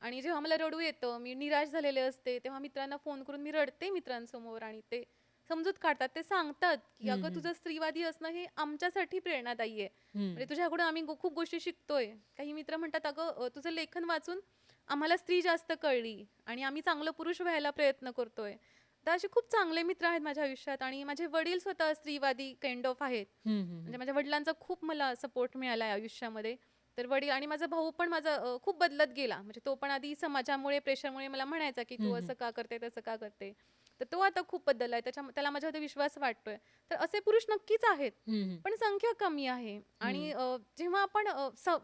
आणि जेव्हा मला रडू येतं, मी निराश झालेले असते, तेव्हा मित्रांना फोन करून मी रडते मित्रांसमोर आणि ते समजूत काढतात. ते सांगतात की हं, "अगं, हं, तुझं स्त्रीवादी असणं हे आमच्यासाठी प्रेरणादायी आहे. हं, म्हणजे तुझ्याकडून आम्ही खूप गोष्टी शिकतोय." काही मित्र म्हणतात, "अगं, तुझं लेखन वाचून आम्हाला स्त्री जास्त कळली आणि आम्ही चांगलं पुरुष व्हायला प्रयत्न करतोय." तर असे खूप चांगले मित्र आहेत माझ्या आयुष्यात आणि माझे वडील स्वतः स्त्रीवादी काइंड ऑफ आहेत. हं, हं, म्हणजे हं. माझ्या वडिलांचा खूप मला सपोर्ट मिळाला आहे आयुष्यामध्ये. तर वडील आणि माझा भाऊ पण माझा खूप बदलत गेला. म्हणजे तो पण आधी समाजामुळे, प्रेशरमुळे मला म्हणायचा, की "तू हं, हं. असं का करते, तसं का करते?" तर तो आता खूप बदलला आहे. त्याला माझ्यावर विश्वास वाटतोय. तर असे पुरुष नक्कीच आहेत. हं, हं. पण संख्या कमी आहे आणि हं. जेव्हा आपण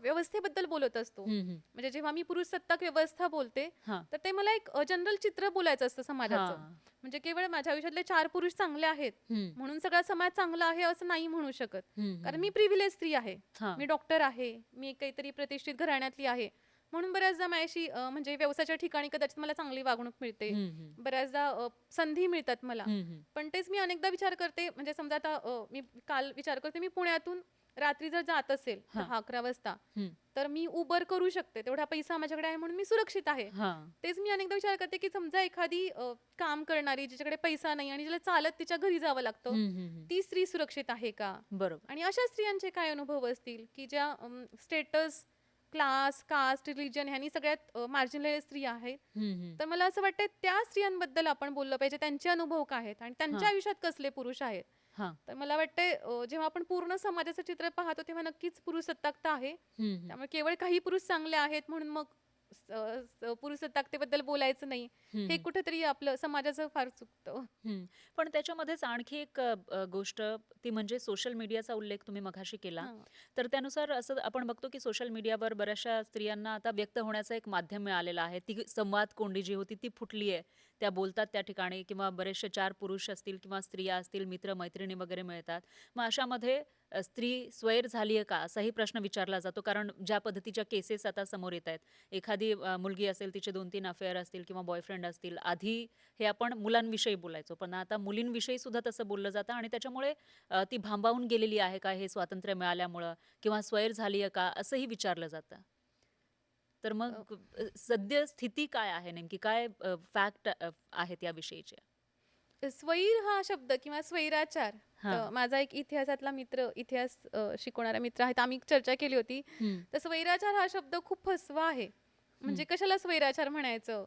व्यवस्थेबद्दल बोलत असतो, हं, हं. म्हणजे जेव्हा मी पुरुषसत्ताक व्यवस्था बोलते, हां, तर ते मला एक जनरल चित्र बोलायचं असतं समाजाचं. हां. म्हणजे केवळ माझ्या आयुष्यातले 4 पुरुष चांगले आहेत, हं, म्हणून सगळा समाज चांगला आहे असं नाही म्हणू शकत. हं, कारण हं. मी प्रिव्हिलेज स्त्री आहे. हां. मी डॉक्टर आहे. मी एक काहीतरी प्रतिष्ठित घराण्यातली आहे. म्हणून बऱ्याचदा माझ्याशी म्हणजे व्यवसायाच्या ठिकाणी कदाचित मला चांगली वागणूक मिळते. हं, हं. बऱ्याचदा संधी मिळतात मला. हं, हं. पण तेच मी अनेकदा विचार करते, म्हणजे समजा आता मी काल विचार करते, मी पुण्यातून रात्री जर जात असेल हां. 10-11 वाजता, हं. तर मी उबर करू शकते. तेवढा पैसा माझ्याकडे आहे म्हणून मी सुरक्षित आहे. हां. तेच मी अनेकदा विचार करते, की समजा एखादी काम करणारी जिच्याकडे पैसा नाही आणि जिला चालत तिच्या घरी जावं लागतं, हं, हं, हं. ती स्त्री सुरक्षित आहे का? बरोबर. आणि अशा स्त्रियांचे काय अनुभव असतील, की ज्या स्टेटस, क्लास, कास्ट, रिलिजन ह्यांनी सगळ्यात मार्जिनल स्त्री आहेत. हं, हं. तर मला असं वाटतं त्या स्त्रियांबद्दल आपण बोललं पाहिजे. त्यांचे अनुभव काय आहेत आणि त्यांच्या हां, आयुष्यात कसले पुरुष आहेत. हां. तर मला वाटतंय जेव्हा आपण पूर्ण समाजाचं चित्र पाहतो तेव्हा नक्कीच पुरुषसत्ताकता आहे. हं, हं. त्यामुळे केवळ काही पुरुष चांगले आहेत म्हणून मग पुरुषसत्ताकतेबद्दल बोलायचं नाही. हं, हे हं. कुठेतरी आपलं समाजाचं फार चुकतं. हं. पण त्याच्यामध्येच आणखी एक गोष्ट ती म्हणजे सोशल मीडियाचा उल्लेख तुम्ही मघाशी केला. हां. तर त्यानुसार असं आपण बघतो की सोशल मीडियावर बऱ्याचशा स्त्रियांना आता व्यक्त होण्याचं एक माध्यम मिळालेलं आहे. ती संवाद कोंडी जी होती ती फुटली आहे. त्या बोलतात त्या ठिकाणी किंवा बरेचसे 4 पुरुष असतील किंवा स्त्रिया असतील, मित्र-मैत्रिणी वगैरे मिळतात. मग अशामध्ये स्त्री स्वैर झाली आहे का? असाही प्रश्न विचारला जातो. कारण ज्या पद्धतीच्या केसेस आता समोर येतायत. एखादी मुलगी असेल, तिचे 2-3 अफेअर असतील किंवा बॉयफ्रेंड असतील. आधी हे आपण मुलांविषयी बोलायचो. पण आता मुलींविषयी सुद्धा तसं बोललं जातं आणि त्याच्यामुळे ती भांबावून गेलेली आहे का हे स्वातंत्र्य मिळाल्यामुळं किंवा स्वैर झाली आहे का असंही विचारलं जातं. तर अ, मग सद्य स्थिती काय आहे नेमकी? काय फॅक्ट आहेत याविषयीच्या? स्वैर हा शब्द किंवा स्वैराचार, तर हां. माझा एक इतिहासातला मित्र, इतिहास शिकवणारा मित्र आहे. तर आम्ही चर्चा केली होती. हं, तर स्वैराचार हा शब्द खूप फसवा आहे. हं, म्हणजे कशाला स्वैराचार म्हणायचं?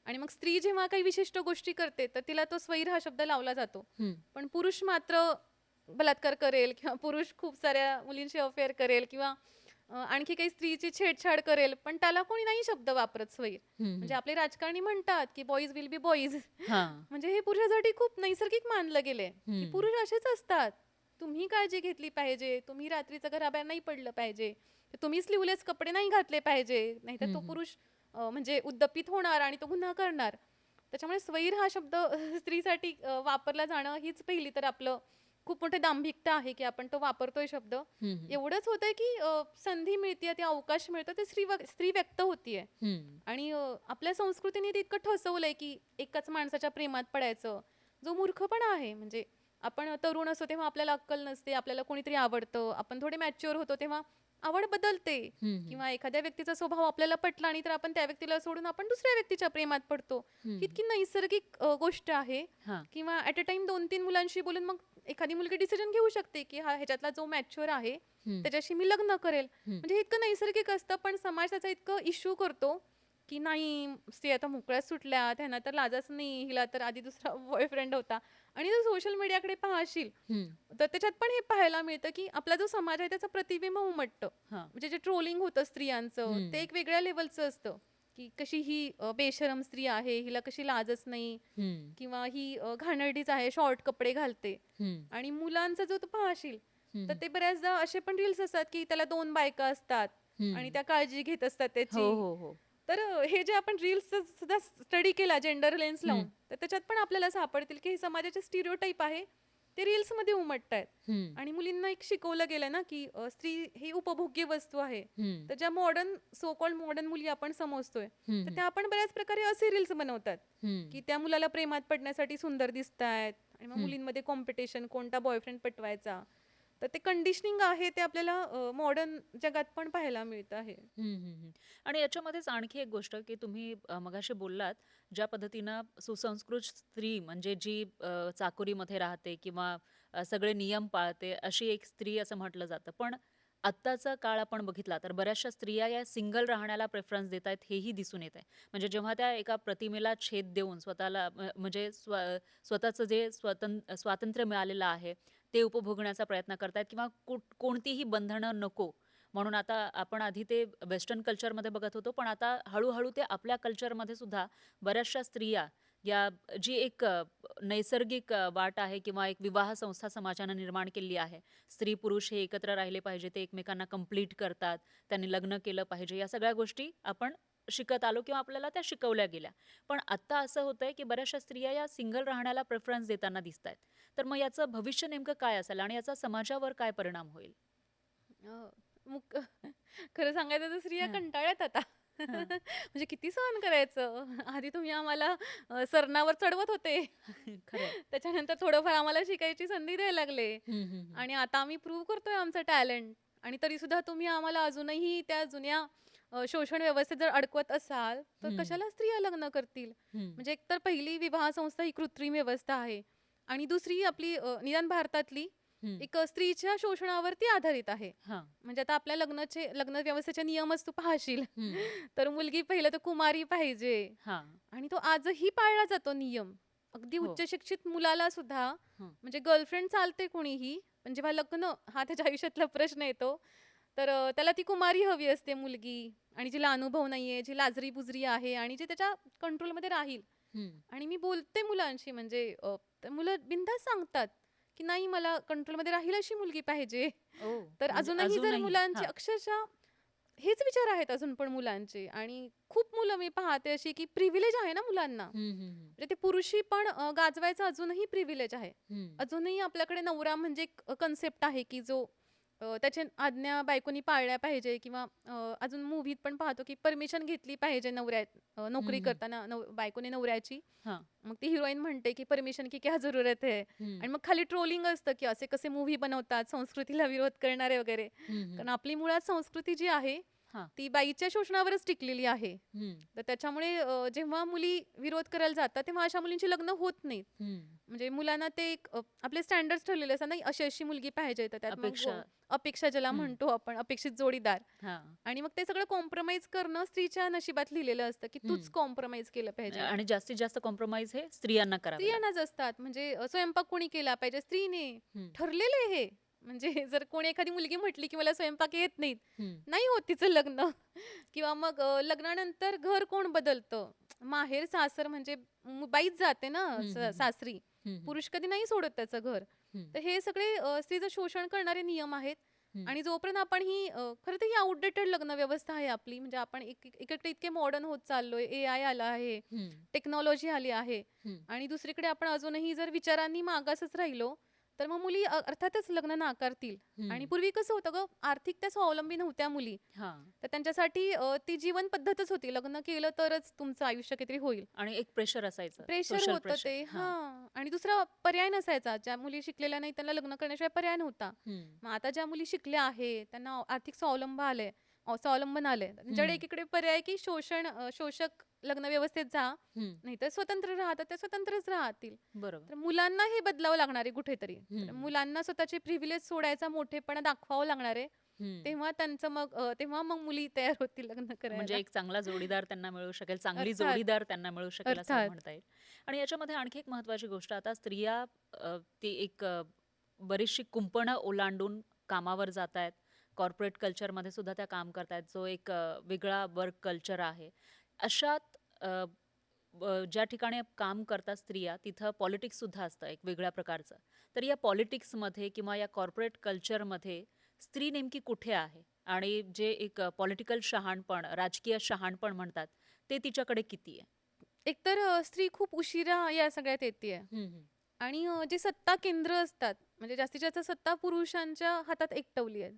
आणि मग स्त्री जेव्हा काही विशिष्ट गोष्टी करते, तर तिला तो स्वैर हा शब्द लावला जातो. हं, पण पुरुष मात्र बलात्कार करेल किंवा पुरुष खूप साऱ्या मुलींशी अफेअर करेल किंवा आणखी काही स्त्रीची छेडछाड करेल, पण त्याला कोणी नाही शब्द वापरत स्वैर. हं, म्हणजे हं. आपले राजकारणी म्हणतात, की बॉईज विल बी बॉईज. हां. म्हणजे हे पुरुषासाठी खूप नैसर्गिक मानलं गेलंय, की हं, पुरुष असेच असतात. तुम्ही काळजी घेतली पाहिजे, तुम्ही रात्रीचं घराबाहेर नाही पडलं पाहिजे, तुम्ही स्लीवलेस कपडे नाही घातले पाहिजे, नाहीतर हं, तो हं. पुरुष म्हणजे उद्दपित होणार आणि तो गुन्हा करणार. त्याच्यामुळे स्वैर हा शब्द स्त्रीसाठी वापरला जाणं हीच पहिली तर आपलं खूप मोठी दांभिकता आहे, की आपण तो वापरतोय शब्द. हं, हं. एवढंच होतंय, की संधी मिळतेय, ते अवकाश मिळतो, ते स्त्री व्यक्त होतीये. हं. आणि आपल्या संस्कृतीने ते इतकं ठसवलंय, की एकाच माणसाच्या प्रेमात पडायचं, जो मूर्खपणा आहे. म्हणजे आपण तरुण असतो तेव्हा आपल्याला अक्कल नसते, आपल्याला कोणीतरी आवडतं. आपण थोडे मॅच्युअर होतो तेव्हा आवड बदलते हम्म, किंवा एखाद्या व्यक्तीचा स्वभाव आपल्याला पटला आणि तर आपण त्या व्यक्तीला सोडून आपण दुसऱ्या व्यक्तीच्या प्रेमात पडतो. ही हम्म, इतकी नैसर्गिक गोष्ट आहे. हा, किंवा ॲट अ टाइम 2-3 मुलांशी बोलून मग एखादी मुलगी डिसिजन घेऊ शकते, की हा ह्याच्यातला जो मॅच्युअर आहे, हम्म, त्याच्याशी मी लग्न करेल. हम्म, म्हणजे हे इतकं नैसर्गिक असतं, पण समाज त्याचा इतकं इश्यू करतो, की नाही स्त्री आता मोकळ्याच सुटल्या, त्यांना तर लाजच नाही, हिला तर आधी दुसरा बॉयफ्रेंड होता. आणि जर सोशल मीडियाकडे पाहशील, हम्म, तर त्याच्यात पण हे पाहायला मिळतं, की आपला जो समाज आहे त्याचं प्रतिबिंब उमटतं. हा, म्हणजे जे ट्रोलिंग होतं स्त्रियांचं, ते हम्म, एक वेगळ्या लेव्हलचं असतं, की कशी ही बेशरम स्त्री आहे, हिला कशी लाजच नाही हम्म, किंवा ही घाणेरडीच आहे, शॉर्ट कपडे घालते. हम्म, आणि मुलांचा जो तू पाहशील, तर हम्म, ते बऱ्याचदा असे पण रील्स असतात, की त्याला 2 बायका असतात आणि हम्म, त्या काळजी घेत असतात हो त्याची. हो हो, तर हे जे आपण रील्सचा सुद्धा स्टडी केला जेंडर लेन्स हम्म, लावून, तर त्याच्यात पण आपल्याला सापडतील, की हे समाजाचे स्टिरियोटाइप आहे, ते रील्समध्ये उमटतायत. हम्म, आणि मुलींना एक शिकवलं गेलं ना, की स्त्री ही उपभोग्य वस्तू आहे. हम्म, तर ज्या मॉडर्न सो कॉल्ड मॉडर्न मुली आपण समजतोय, तर हम्म, त्या आपण बऱ्याच प्रकारे असे रील्स बनवतात, हम्म, की त्या मुलाला प्रेमात पडण्यासाठी सुंदर दिसतायत आणि मग हम्म, मुलींमध्ये कॉम्पिटिशन, कोणता बॉयफ्रेंड पटवायचा. तर ते कंडिशनिंग आहे ते आपल्याला मॉडर्न जगात पण पाहायला मिळतं आहे. हं, हं, हं. आणि याच्यामध्येच आणखी एक गोष्ट की तुम्ही मगाशी बोललात, ज्या पद्धतीनं सुसंस्कृत स्त्री म्हणजे जी चाकोरीमध्ये राहते किंवा सगळे नियम पाळते, अशी एक स्त्री असं म्हटलं जातं. पण आत्ताचा काळ आपण बघितला तर बऱ्याचशा स्त्रिया या सिंगल राहण्याला प्रेफरन्स देत आहेत, हेही दिसून येत आहे. म्हणजे जेव्हा त्या एका प्रतिमेला छेद देऊन स्वतःला म्हणजे स्वतःचं जे स्वातंत्र्य मिळालेलं आहे, ते उपभोगण्याचा प्रयत्न करतायत किंवा कोणतीही बंधनं नको म्हणून आता आपण आधी ते वेस्टर्न कल्चरमध्ये बघत होतो, पण आता हळू-हळू ते आपल्या कल्चरमध्ये सुद्धा बऱ्याचशा स्त्रिया या जी एक नैसर्गिक वाट आहे किंवा एक विवाह संस्था समाजानं निर्माण केली आहे. स्त्री-पुरुष हे एकत्र राहिले पाहिजे, ते एकमेकांना कंप्लीट करतात, त्यांनी लग्न केलं पाहिजे, या सगळ्या गोष्टी आपण शिकत आलो किंवा आपल्याला त्या शिकवल्या गेल्या. पण आत्ता असं होतंय, की बऱ्याचशा स्त्रिया या सिंगल राहण्याला प्रेफरन्स देताना दिसतायत. तर मग याचं भविष्य नेमकं काय असेल आणि याचा समाजावर काय परिणाम होईल? अ, मुक खरं सांगायचं तर स्त्रिया हां, कंटाळ्यात आता. हां. म्हणजे किती सहन करायचं? आधी तुम्ही आम्हाला सरणावर चढवत होते. खरंय. त्याच्यानंतर थोडंफार आम्हाला शिकायची संधी द्यायला लागले हं, हं, हं. आणि आता आम्ही प्रूव्ह करतोय आमचं टॅलेंट आणि तरीसुद्धा तुम्ही आम्हाला अजूनही त्या जुन्या शोषण व्यवस्थेत जर अडकवत असाल, तर हं, कशाला स्त्रिया लग्न करतील? हं. म्हणजे एकतर पहिली विवाह संस्था ही कृत्रिम व्यवस्था आहे आणि दुसरी आपली निदान भारतातली हं. एक स्त्रीच्या शोषणावरती आधारित आहे. हां. म्हणजे आता आपल्या लग्न व्यवस्थेचे नियमच तू पाहशील हं. तर मुलगी पहिलं तर कुमारी पाहिजे हां. आणि तो आजही पाळला जातो नियम. अगदी हो. उच्च शिक्षित मुलाला सुद्धा हं. म्हणजे गर्लफ्रेंड चालते कोणीही, पण जेव्हा लग्न हा त्याच्या आयुष्यातला प्रश्न येतो, तर त्याला ती कुमारी हवी असते मुलगी आणि जिला अनुभव नाहीये, जी लाजरी-बुजरी आहे आणि जी त्याच्या कंट्रोलमध्ये राहील. हं. आणि मी बोलते मुलांशी म्हणजे तर मुलं बिनधास्त सांगतात, की नाही मला कंट्रोलमध्ये राहील अशी मुलगी पाहिजे. ओह! तर म्हणजे अजूनही जर अजूनही? मुलांची हां. अक्षरशः हेच विचार आहेत अजून पण मुलांचे आणि खूप मुलं मी पाहते अशी की प्रिव्हिलेज आहे ना मुलांना. हं, हं, हं. म्हणजे ते पुरुषी पण गाजवायचं अजूनही प्रिव्हिलेज आहे. हं. अजूनही आपल्याकडे नवरा म्हणजे एक कन्सेप्ट आहे की जो त्याच्या आज्ञा बायकोनी पाळल्या पाहिजे किंवा अजून मूव्हीत पण पाहतो की परमिशन घेतली पाहिजे नोकरी हं, हं. करताना बायकोने नवऱ्याची. हां. मग ती हिरोईन म्हणते की परमिशन की क्या जरूरत है हं. आणि मग खाली ट्रोलिंग असतं की असे कसे मूव्ही बनवतात संस्कृतीला विरोध करणारे वगैरे. हं, हं. कारण आपली मुळात संस्कृती जी आहे हां. ती बाईच्या शोषणावरच टिकलेली आहे. हं. तर त्याच्यामुळे जेव्हा मुली विरोध करायला जातात तेव्हा अशा मुलींची लग्न होत नाहीत. हं. म्हणजे मुलांना ते एक आपले स्टँडर्ड्स ठरलेले असतात नाही अशी मुलगी पाहिजे तर त्यात मग अपेक्षा. अपेक्षा ज्याला हं. म्हणतो आपण अपेक्षित जोडीदार हां. आणि मग ते सगळं कॉम्प्रोमाइज करणं स्त्रीच्या नशिबात लिहिलेलं असतं की हं. तूच कॉम्प्रोमाइज केलं पाहिजे. आणि जास्तीत जास्त कॉम्प्रोमाईज हे स्त्रियांना करावे लागतात. स्त्रियांनाच असतात म्हणजे स्वयंपाक कोणी केला पाहिजे स्त्रीने हं. ठरलेलं आहे हे. म्हणजे जर कोणी एखादी मुलगी म्हटली की मला स्वयंपाक येत नाहीत हं. नाही होत तिचं लग्न किंवा मग लग्नानंतर घर कोण बदलतं माहेर सासर म्हणजे बाईच जाते ना हं, हं, हं. सासरी हं, हं. पुरुष कधी नाही सोडत त्याचं घर. हं. तर हे सगळे स्त्रीचं शोषण करणारे नियम आहेत हं. आणि जोपर्यंत आपण ही खरं तर ही आउटडेटेड लग्न व्यवस्था आहे आपली म्हणजे आपण इकडे इतके मॉडर्न होत चाललोय AI आला आहे हं. टेक्नॉलॉजी आली आहे हं. आणि दुसरीकडे आपण अजूनही जर विचारांनी मागासच राहिलो तर मग मुली अर्थातच लग्न नाकारतील. आणि हम्म. पूर्वी कसं होतं ग, आर्थिक त्या स्वावलंबी नव्हत्या मुली. हा. तर त्यांच्यासाठी ती जीवन पद्धतच होती, लग्न केलं तरच तुमचं आयुष्य काहीतरी होईल. आणि एक प्रेशर असायचं, प्रेशर सोशल होतं प्रेशर. ते, हा. हां. आणि दुसरा पर्याय नसायचा. ज्या मुली शिकलेल्या नाही त्यांना लग्न करण्याशिवाय पर्याय नव्हता. हम्म. मग आता ज्या मुली शिकल्या आहे, त्यांना आर्थिक स्वावलंबन आलंय. त्यांच्याकडे हम्म. एकीकडे पर्याय आहे की शोषक लग्न व्यवस्थेत जा, हम्म. नाहीतर स्वतंत्र राहतात ते स्वतंत्रच राहतील. बरोबर. तर मुलांना हे बदलावं लागणार आहे कुठेतरी. तर हम्म. मुलांना स्वतःचे प्रिव्हिलेज सोडायचा मोठेपणा दाखवावं लागणार आहे. हम्म. तेव्हा मग मुली तयार होतील लग्न म्हणजे करायला. एक चांगला जोडीदार त्यांना मिळू शकेल, चांगली अर्थात, जोडीदार त्यांना मिळू शकेल असं अर्थात. म्हणता येईल. आणि याच्यामध्ये आणखी एक महत्वाची गोष्ट, आता स्त्रिया ती एक बरीचशी कुंपणं ओलांडून कामावर जात आहेत. कॉर्पोरेट कल्चरमध्ये सुद्धा त्या काम करतायत, जो एक वेगळा वर्क कल्चर आहे. अशात ज्या ठिकाणी काम करतात स्त्रिया, तिथं पॉलिटिक्स सुद्धा असतं एक वेगळ्या प्रकारचं. तर या पॉलिटिक्समध्ये किंवा या कॉर्पोरेट कल्चरमध्ये स्त्री नेमकी कुठे आहे? आणि जे एक पॉलिटिकल शहाणपण, राजकीय शहाणपण म्हणतात, ते तिच्याकडे किती आहे? एकतर स्त्री खूप उशिरा या सगळ्यात येतेय. हम्म. आणि जे सत्ता केंद्र असतात, म्हणजे जास्तीत जास्त सत्ता पुरुषांच्या हातात एकटवली आहे.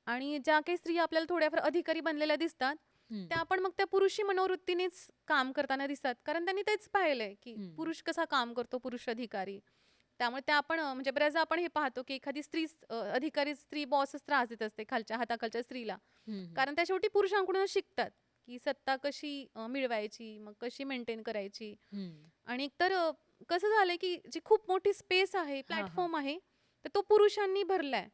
आणि ज्या काही स्त्रिया आपल्याला थोड्याफार अधिकारी बनलेल्या दिसतात, हम्म. त्या पण मग त्या पुरुषी मनोवृत्तीनेच काम करताना दिसतात. कारण त्यांनी तेच पाहिलंय की हम्म. पुरुष कसा काम करतो, पुरुष अधिकारी. त्यामुळे त्या आपण म्हणजे बऱ्याचदा आपण हे पाहतो की एखादी अधिकारी स्त्री बॉसच त्रास देत असते खालच्या हाताखालच्या स्त्रीला. हम्म. कारण त्या शेवटी पुरुषांकडूनच शिकतात की सत्ता कशी मिळवायची, मग कशी मेंटेन करायची. हम्म. आणि एकतर कसं झालंय की जी खूप मोठी स्पेस आहे, हा. हा. प्लॅटफॉर्म आहे, तर तो पुरुषांनी भरलाय.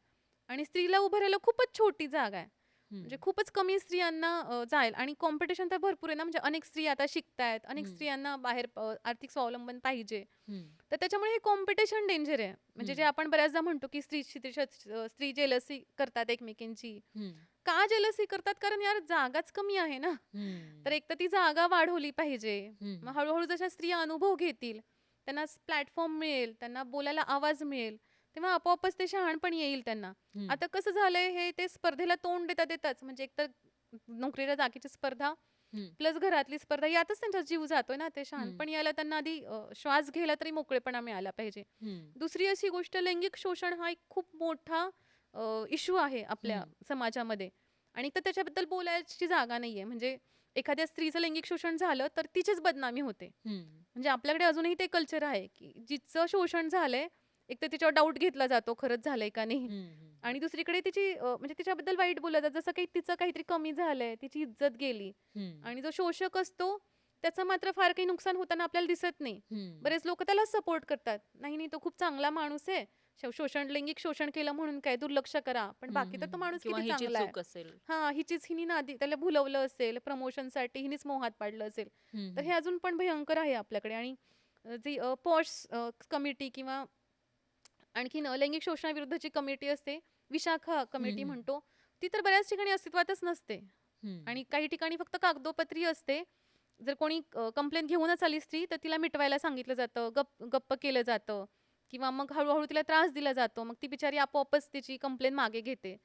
आणि स्त्रीला उभं राहायला खूपच छोटी जागा आहे. म्हणजे हम्म. खूपच कमी स्त्रियांना जाईल. आणि कॉम्पिटिशन तर भरपूर आहे ना, म्हणजे अनेक स्त्री आता शिकतायत, अनेक हम्म. स्त्रियांना बाहेर आर्थिक स्वावलंबन पाहिजे. हम्म. तर त्याच्यामुळे हे कॉम्पिटिशन डेंजर आहे. म्हणजे जे हम्म. आपण बऱ्याचदा म्हणतो की स्त्री जेलसी करतात एकमेकींची. हम्म. का जेलसी करतात? कारण यार जागाच कमी आहे ना. हम्म. तर एक तर ती जागा वाढवली पाहिजे. हम्म. मग हळूहळू जशा स्त्रिया अनुभव घेतील, त्यांना प्लॅटफॉर्म मिळेल, त्यांना बोलायला आवाज मिळेल, तेव्हा आपोआपच ते शहाणपण येईल त्यांना. हम्म. आता कसं झालंय, हे ते स्पर्धेला तोंड देताच म्हणजे एकतर नोकरीच्या जागेची स्पर्धा हम्म. प्लस घरातली स्पर्धा, यातच त्यांचा जीव जातोय ना. ते हम्म. शहाणपण यायला त्यांना आधी श्वास घ्यायला तरी मोकळेपणा मिळाला पाहिजे. हम्म. दुसरी अशी गोष्ट, लैंगिक शोषण हा एक खूप मोठा इश्यू आहे आपल्या हम्म. समाजामध्ये. आणि तर त्याच्याबद्दल बोलायची जागा नाहीये. म्हणजे एखाद्या स्त्रीचं लैंगिक शोषण झालं तर तिचीच बदनामी होते. हम्म. म्हणजे आपल्याकडे अजूनही ते कल्चर आहे की जिचं शोषण झालंय, एक तर तिच्यावर डाऊट घेतला जातो खरंच झालंय का नाही. हम्म. आणि दुसरीकडे तिची म्हणजे तिच्याबद्दल वाईट बोललं जातं, जसं काही तिचं काहीतरी कमी झालंय, तिची इज्जत गेली. हम्म. आणि जो शोषक असतो त्याचं मात्र फार काही नुकसान होताना आपल्याला दिसत नाही. हम्म. बरेच लोक त्याला सपोर्ट करतात, नाही नाही तो खूप चांगला माणूस आहे, लैंगिक शोषण केलं म्हणून काय दुर्लक्ष करा, पण हम्म. बाकी तर तो हम्म. माणूस किंवा किती हिची चांगला आहे. चूक असेल. हा, हिनी आधी त्याला भुलवलं असेल प्रमोशनसाठी, हिनीच मोहात पाडलं असेल. हम्म. तर हे अजून पण भयंकर आहे आपल्याकडे. आणि जी पॉश कमिटी किंवा आणखीन लैंगिक शोषणाविरुद्धची कमिटी असते, विशाखा कमिटी हम्म. म्हणतो, ती तर बऱ्याच ठिकाणी अस्तित्वातच नसते. हम्म. आणि काही ठिकाणी फक्त कागदोपत्री असते. जर कोणी कंप्लेंट घेऊनच आली स्त्री, तर तिला मिटवायला सांगितलं जातं, गप्प केलं जातं, किंवा मग हळूहळू तिला त्रास दिला जातो. मग ती बिचारी आपोआपच तिची कंप्लेंट मागे घेते.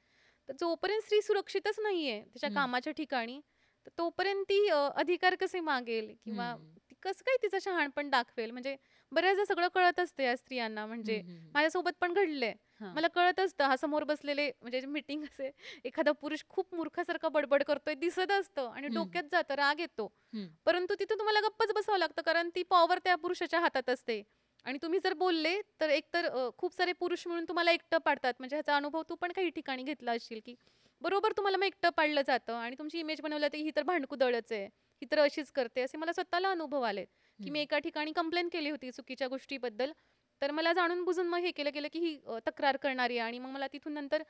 तर जोपर्यंत स्त्री सुरक्षितच नाहीये तिच्या हम्म. कामाच्या ठिकाणी, तर तोपर्यंत ती अधिकार कसे मागेल, किंवा हम्म. ती कसं काय तिचं शहाणपण दाखवेल. म्हणजे बऱ्याचदा सगळं कळत असतं या स्त्रियांना. म्हणजे हम्म. माझ्यासोबत पण घडलंय. हा. मला कळत असतं, हा समोर बसलेले म्हणजे मीटिंग असे, एखादा पुरुष खूप मूर्खासारखा बडबड करतोय दिसत असतं आणि हम्म. डोक्यात जातं, राग येतो. हम्म. परंतु तिथे तुम्हाला गप्पच बसावं लागतं, कारण ती पॉवर त्या पुरुषाच्या हातात असते. आणि तुम्ही जर बोलले तर एकतर खूप सारे पुरुष मिळून तुम्हाला एकटं पाडतात. म्हणजे ह्याचा अनुभव तू पण काही ठिकाणी घेतला असशील, की बरोबर तुम्हाला मग एकटं पाडलं जातं आणि तुमची इमेज बनवली जाते, ही तर भांडकुदळच आहे, ही तर अशीच करते. असे मला स्वतःला अनुभव आलेत, की मी हम्म. एका ठिकाणी कंप्लेंट केली होती चुकीच्या गोष्टीबद्दल. तर मला जाणून बुजून मग हे केलं गेलं की ही तक्रार करणारी आहे, आणि मग मला तिथून नंतर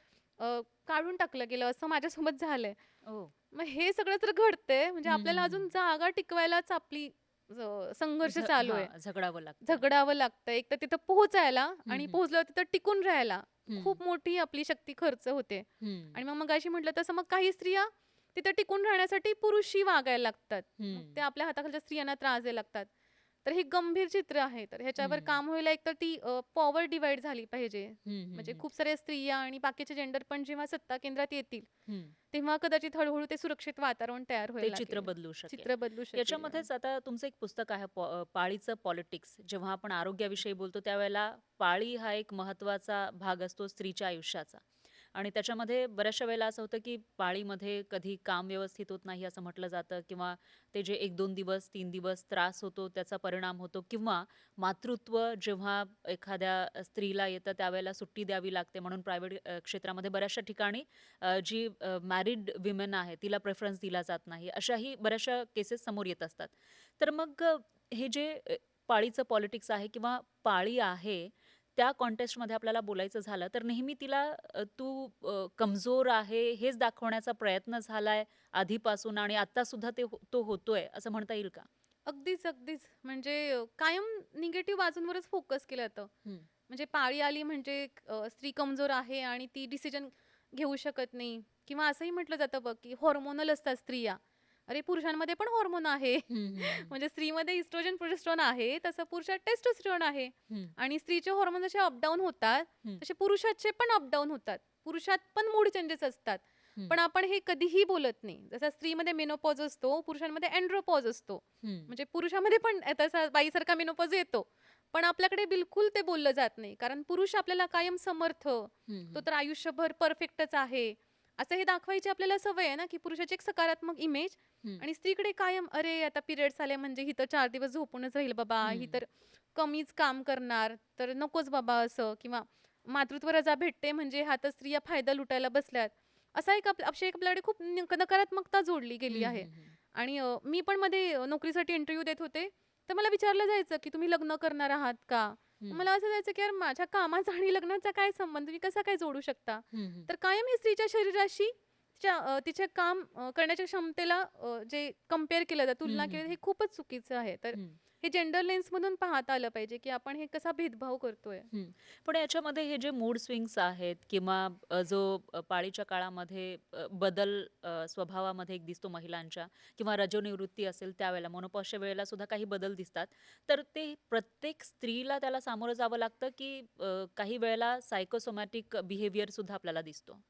काढून टाकलं गेलं. असं माझ्यासोबत झालंय. ओ. मग हे सगळं तर घडतंय, म्हणजे हम्म. आपल्याला अजून जागा टिकवायलाच आपली संघर्ष चालू आहे. झगडावं लागतं. झगडावं लागतं एक तर तिथं पोहोचायला, आणि हम्म. पोहोचल्यावर तिथं टिकून राहायला हम्म. खूप मोठी आपली शक्ती खर्च होते. हम्म. आणि मग अशी म्हटलं तसं, मग काही स्त्रिया तिथं टिकून राहण्यासाठी पुरुषी वागायला लागतात. मग हम्म. ते आपल्या हाताखालच्या स्त्रियांना त्रास द्यायला लागतात. तर हे गंभीर चित्र आहे. तर ह्याच्यावर हम्म, काम व्हायला एक तर ती पॉवर डिवाइड झाली पाहिजे. हम्म, म्हणजे हम्म, खूप साऱ्या स्त्रिया आणि बाकीचे जेंडर पण जेव्हा सत्ता केंद्रात येतील, हम्म. तेव्हा कदाचित हळू ते सुरक्षित वातावरण तयार ते व्हायला चित्र लागेल. बदलू शकेल. चित्र बदलू शकेल. याच्यामध्येच आता तुमचं एक पुस्तक आहे पाळीचं पॉलिटिक्स. जेव्हा आपण आरोग्याविषयी बोलतो त्यावेळेला पाळी हा एक महत्त्वाचा भाग असतो स्त्रीच्या आयुष्याचा. आणि त्याच्यामध्ये बऱ्याचशा वेळेला असं होतं, की पाळीमध्ये कधी काम व्यवस्थित होत नाही असं म्हटलं जातं किंवा ते जे 1-2 दिवस, 3 दिवस त्रास होतो त्याचा परिणाम होतो किंवा मातृत्व जेव्हा एखाद्या स्त्रीला येतं त्यावेळेला सुट्टी द्यावी लागते म्हणून प्रायव्हेट क्षेत्रामध्ये बऱ्याचशा ठिकाणी जी मॅरिड विमेन आहे तिला प्रेफरन्स दिला जात नाही. अशाही बऱ्याचशा केसेस समोर येत असतात. तर मग हे जे पाळीचं पॉलिटिक्स आहे किंवा पाळी आहे, त्या कॉन्टेक्स्टमध्ये आपल्याला बोलायचं झालं तर नेहमी तिला तू कमजोर आहे हेच दाखवण्याचा प्रयत्न झालाय आधीपासून आणि आता सुद्धा तो होतोय असं म्हणता येईल का? अगदीच, अगदीच. म्हणजे कायम निगेटिव्ह बाजूंवरच फोकस केलं जातं. हं, म्हणजे पाळी आली म्हणजे स्त्री कमजोर आहे आणि ती डिसिजन घेऊ शकत नाही किंवा असंही म्हटलं जातं बघ, की हॉर्मोनल असतात स्त्रिया. अरे, पुरुषांमध्ये पण हॉर्मोन आहे. हं, हं, हं, म्हणजे स्त्रीमध्ये इस्ट्रोजन, प्रोजेस्टेरॉन आहे, तसं पुरुषात टेस्टोस्टेरॉन आहे. हं, आणि स्त्रीचे हॉर्मोन जसे अपडाऊन होतात, हं, तसे पुरुषाचे पण अपडाऊन होतात. पुरुषात पण मूड चेंजेस असतात. हं, पण आपण हे कधीही बोलत नाही. जसा स्त्रीमध्ये मेनोपॉज असतो, पुरुषांमध्ये एंड्रोपॉज असतो. हं, म्हणजे पुरुषामध्ये पण तसा बाईसारखा मेनोपॉज येतो. पण आपल्याकडे बिलकुल ते बोललं जात नाही. कारण पुरुष आपल्याला कायम समर्थ, हं, तो हं, तर आयुष्यभर परफेक्टच आहे. असं हे दाखवायची आपल्याला सवय आहे ना, की पुरुषाची एक सकारात्मक इमेज हं, आणि स्त्रीकडे कायम अरे, आता पिरियड्स आले म्हणजे ही तर 4 दिवस झोपूनच राहील बाबा, ही हं, तर कमीच काम करणार, तर नकोच बाबा असं किंवा मातृत्व रजा भेटते म्हणजे ह्या तर स्त्रिया फायदा लुटायला बसल्यात. असा एक अशी एक आपल्याकडे खूप नकारात्मकता जोडली गेली हं, आहे. हं, हं, आणि मी पण मध्ये नोकरीसाठी इंटरव्ह्यू देत होते. तर मला विचारलं जायचं, की "तुम्ही लग्न करणार आहात का?" हं, मला असं जायचं, की यार माझ्या कामाचा आणि लग्नाचा काय संबंध? तुम्ही कसा काय जोडू शकता? हं, हं, तर कायम हे स्त्रीच्या शरीराशी तिच्या काम करण्याच्या क्षमतेला जे कंपेअर केलं जातं, हं, तुलना हं, केली हे हं, खूपच चुकीचं आहे. तर हं. हे जेंडर लेन्समधून पाहता आलं पाहिजे, की आपण हे कसा भेदभाव करतोय. हं. पण याच्यामध्ये हे जे मूड स्विंग्स आहेत किंवा जो पाळीच्या काळामध्ये बदल स्वभावामध्ये एक दिसतो महिलांच्या किंवा रजोनिवृत्ती असेल त्यावेळेला मोनोपॉजच्या वेळेला सुद्धा काही बदल दिसतात. तर ते प्रत्येक स्त्रीला त्याला सामोरं जावं लागतं की काही वेळेला सायकोसोमॅटिक बिहेवियर सुद्धा आपल्याला दिसतो?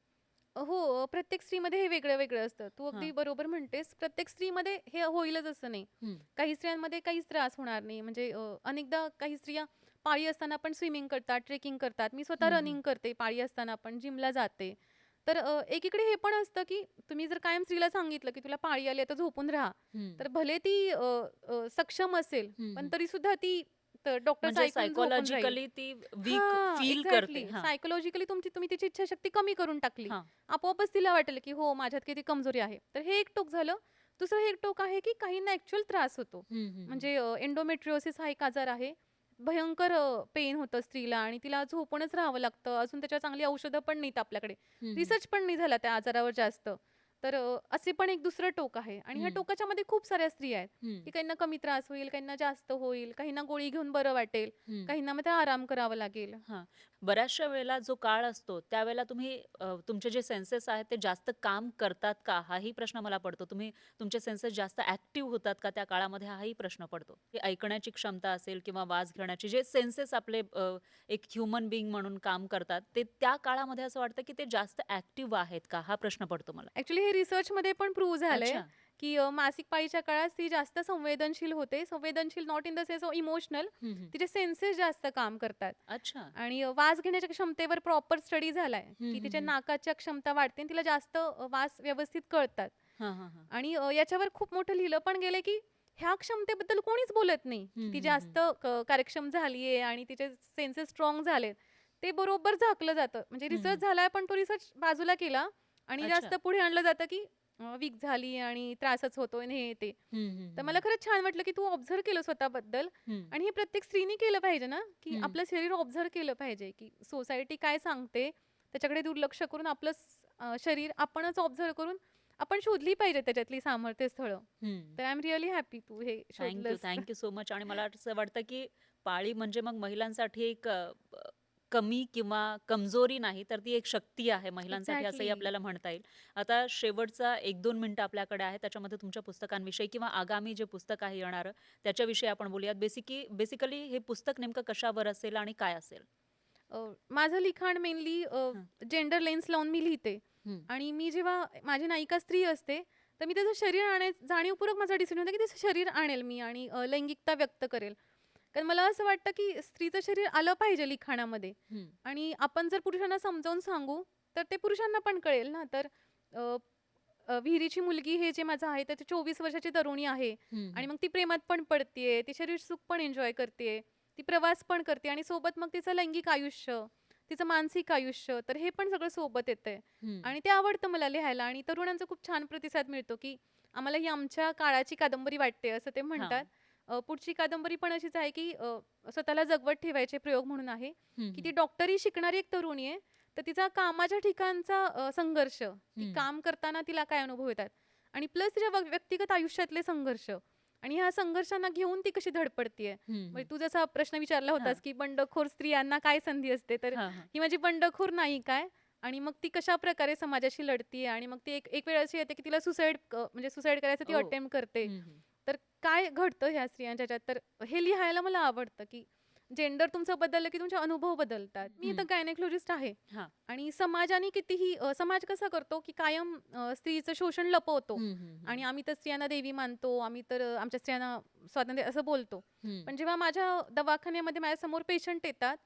हो, प्रत्येक स्त्रीमध्ये हे वेगळं-वेगळं असतं. तू अगदी हां. बरोबर म्हणतेस. प्रत्येक स्त्रीमध्ये हे होईलच असं नाही. हं. काही स्त्रियांमध्ये काहीच त्रास होणार नाही. म्हणजे अनेकदा काही स्त्रिया पाळी असताना पण स्विमिंग करतात, ट्रेकिंग करतात. मी स्वतः हं, हं. रनिंग करते पाळी असताना पण, जिमला जाते. तर एकीकडे हे पण असतं, की तुम्ही जर कायम स्त्रीला सांगितलं, की तुला पाळी आली आहे तर झोपून राहा. हं. तर भले ती सक्षम असेल, हं, पण हं. तरीसुद्धा ती डॉक्टरचं म्हणजे ऐकून झोपून राहील. सायकॉलॉजिकली ती वीक हां, फील करते. एक्झॅक्टली. हां. सायकॉलॉजिकली तुम्ही तिची इच्छाशक्ती कमी करून टाकली. हां. आपोआपच तिला वाटेल, की हो माझ्यात किती कमजोरी आहे. तर हे एक टोक झालं. दुसरं हे एक टोक आहे, की काहींना ॲक्चुअल त्रास होतो. हं, हं, हं. म्हणजे एंडोमेट्रिओसिस हा एक आजार आहे. भयंकर पेन होतं स्त्रीला आणि तिला झोपूनच राहावं लागतं. अजून त्याच्यावर चांगली औषधं पण नाहीत आपल्याकडे. हं, हं. रिसर्च पण नाही झाला त्या आजारावर जास्त. तर असे पण एक दुसरं टोक आहे आणि ह्या हं, टोकाच्यामध्ये खूप साऱ्या स्त्रिया आहेत, हं, की काहींना कमी त्रास होईल, काहींना जास्त होईल, काहींना गोळी घेऊन बरं वाटेल, हं. काहींना मग त्या आराम करावा लागेल. हां. बऱ्याचशा वेळेला जो काळ असतो, त्यावेळेला तुम्ही तुमचे जे सेन्सेस आहेत, ते जास्त काम करतात का? हाही प्रश्न मला पडतो. तुमचे सेन्सेस जास्त ॲक्टिव्ह होतात का त्या काळामध्ये? हाही प्रश्न पडतो. की ऐकण्याची क्षमता असेल किंवा वास घेण्याची जे सेन्सेस आपले एक ह्युमन बीइंग म्हणून काम करतात, ते त्या काळामध्ये असं वाटतं की ते जास्त ॲक्टिव्ह आहेत का? हा प्रश्न पडतो मला. ॲक्चुअली हे रिसर्चमध्ये पण प्रूव्ह झालंय, अच्छा. की मासिक पाळीच्या काळात ती जास्त संवेदनशील होते. संवेदनशील not in the sense of emotional. हं, हं. तिचे सेन्सेस जास्त काम करतात. अच्छा. आणि वास घेण्याच्या क्षमतेवर प्रॉपर स्टडी झालाय, हं, की हं, तिच्या हं. नाकाच्या क्षमता वाढते आणि तिला जास्त वास व्यवस्थित कळतात. हां, हां, हां. आणि याच्यावर खूप मोठं लिहिलं पण गेलंय, की ह्या क्षमतेबद्दल कोणीच बोलत नाही, की हं, ती हं, हं. जास्त कार्यक्षम झालीये आणि तिचे सेन्सेस स्ट्राँग झालेत. ते बरोबर झाकलं जातं. म्हणजे हं, हं. रिसर्च झालाय, पण तो रिसर्च बाजूला केला आणि अच्छा. जास्त पुढे आणलं जातं, की वीक झाली आणि त्रासच होतोय आणि हे ते. हं, हं, तर हं. मला खरंच छान वाटलं, की तू ऑब्झर्व्ह केलं स्वतःबद्दल हं, आणि हे प्रत्येक स्त्रीने केलं पाहिजे ना, की हं. आपलं शरीर ऑब्झर्व्ह केलं पाहिजे, की सोसायटी काय सांगते त्याच्याकडे दुर्लक्ष करून आपलं शरीर आपणच ऑब्झर्व्ह करून आपण शोधली पाहिजे त्याच्यातली सामर्थ्य स्थळं. हं. तर आय एम रिअली हॅपी तू हे थँक यू, शोधलंस. Thank you so much. आणि मला असं वाटतं, की पाळी म्हणजे मग महिलांसाठी एक कमी किंवा कमजोरी नाही, तर ती एक शक्ती आहे महिलांसाठी असंही एक्झॅक्टली. आपल्याला म्हणता येईल. आता शेवटचा 1-2 मिनिटं आपल्याकडे आहे. त्याच्यामध्ये तुमच्या पुस्तकांविषयी किंवा आगामी जे पुस्तक आहे येणारं, त्याच्याविषयी आपण बोलूयात. बेसिकली हे पुस्तक नेमकं कशावर असेल आणि काय असेल? माझं लिखाण मेनली हं, जेंडर लेन्स लावून मी लिहिते. हं, आणि मी जेव्हा माझी नायिका स्त्री असते, तर मी त्याचं शरीर जाणीवपूर्वक माझा डिसिजन होता, की त्याचं शरीर आणेल मी आणि लैंगिकता व्यक्त करेल. कारण मला असं वाटतं, की स्त्रीचं शरीर आलं पाहिजे लिखाणामध्ये. हं, आणि आपण जर पुरुषांना समजावून सांगू, तर ते पुरुषांना पण कळेल ना. तर अ, विहिरीची मुलगी हे जे माझं आहे, तर ती 24 वर्षाची तरुणी आहे हं, आणि हं. मग ती प्रेमात पण पडतीये, ती शरीर सुख पण एन्जॉय करतीये, ती प्रवास पण करते आणि सोबत मग तिचं लैंगिक आयुष्य, तिचं मानसिक आयुष्य, तर हे पण सगळं सोबत येतंय. हं. आणि ते आवडतं मला लिहायला आणि तरुणांचा खूप छान प्रतिसाद मिळतो, की आम्हाला ही आमच्या काळाची कादंबरी वाटते, असं ते म्हणतात. हां. पुढची कादंबरी पण अशीच आहे, की स्वतःला जगवत ठेवायचे प्रयोग म्हणून आहे, हं, की हं. ती डॉक्टरी शिकणारी एक तरुणी आहे. तर तिचा कामाच्या ठिकाणचा संघर्ष, ती हं, काम करताना तिला काय अनुभव येतात आणि प्लस तिच्या व्यक्तिगत आयुष्यातले संघर्ष आणि ह्या संघर्षांना घेऊन ती कशी धडपडतीये. हं, हं. म्हणजे तू जसा प्रश्न विचारला हां. होतास, की बंडखोर स्त्रियांना काय संधी असते, तर हां, हां. ही माझी बंडखोर नायिका आहे आणि मग ती कशाप्रकारे समाजाशी लढतीये आणि मग ती एक एक वेळ अशी येते, की तिला म्हणजे सुसाईड करायचं ती ओह! अटेम्प्ट करते. हं, हं. तर काय घडतं ह्या स्त्रियांच्या ह्याच्यात? तर हे लिहायला मला आवडतं, की जेंडर तुमचं बदललं, की तुमचे अनुभव बदलतात. मी हं. इथं गायनेकॉलॉजिस्ट आहे हां. आणि समाजाने कितीही समाज कसा करतो, की कायम स्त्रीचं शोषण लपवतो हं, हं, हं. आणि आम्ही तर स्त्रियांना देवी मानतो, आम्ही तर आमच्या स्त्रियांना स्वातंत्र्य असं बोलतो. हं. पण जेव्हा माझ्या दवाखान्यामध्ये माझ्यासमोर पेशंट येतात,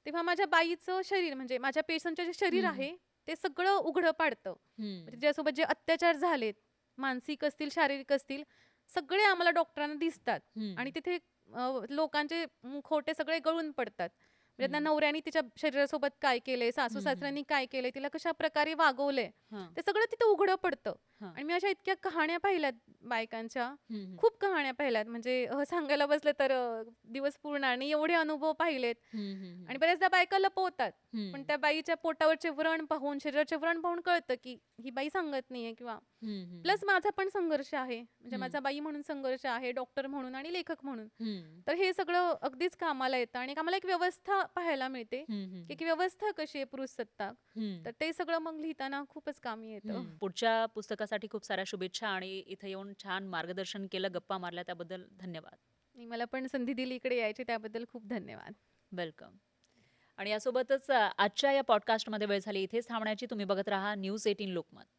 तेव्हा माझ्या बाईचं शरीर म्हणजे माझ्या पेशंटचं जे शरीर हं, हं. आहे, ते सगळं उघडं पाडतं. म्हणजे हं. तिच्यासोबत जे अत्याचार झालेत, मानसिक असतील, शारीरिक असतील, सगळे आम्हाला डॉक्टरांना दिसतात हं. आणि तिथे लोकांचे मुखवटे सगळे गळून पडतात. म्हणजे त्या हं. नवऱ्याने तिच्या शरीरासोबत काय केलंय, हं, हं. सासू-सासऱ्यांनी काय केलंय, तिला कशाप्रकारे वागवलंय, हां, ते सगळं तिथं उघडं पडतं. हां. आणि मी अशा इतक्या कहाण्या पाहिल्यात बायकांच्या, हं, हं. खूप कहाण्या पाहिल्यात. म्हणजे सांगायला बसलं तर दिवस पुरणार नाही, एवढे अनुभव पाहिलेत. हं, हं, आणि हं. बऱ्याचदा बायका लपवतात. पण हं. त्या बाईच्या पोटावरचे व्रण पाहून, शरीराचे व्रण पाहून कळतं, की ही बाई सांगत नाहीये किंवा हं, हं, हं. प्लस माझा पण संघर्ष आहे. म्हणजे हं. माझा बाई म्हणून संघर्ष आहे, डॉक्टर म्हणून आणि लेखक म्हणून. हं. तर हे सगळं अगदीच कामाला येतं आणि आम्हाला एक व्यवस्था पाहायला मिळते, हं, हं, की हं. की व्यवस्था कशी आहे पुरुषसत्ताक. हं. तर ते सगळं मग लिहिताना खूपच कामी येतं. हं. पुढच्या पुस्तकासाठी खूप साऱ्या शुभेच्छा आणि इथे येऊन छान मार्गदर्शन केलं, गप्पा मारल्या त्याबद्दल धन्यवाद. आणि मला पण संधी दिली इकडे यायची त्याबद्दल खूप धन्यवाद. वेलकम. आणि यासोबतच आजच्या या पॉडकास्टमध्ये वेळ झाली इथेच थांबण्याची. तुम्ही बघत राहा न्यूज 18 लोकमत.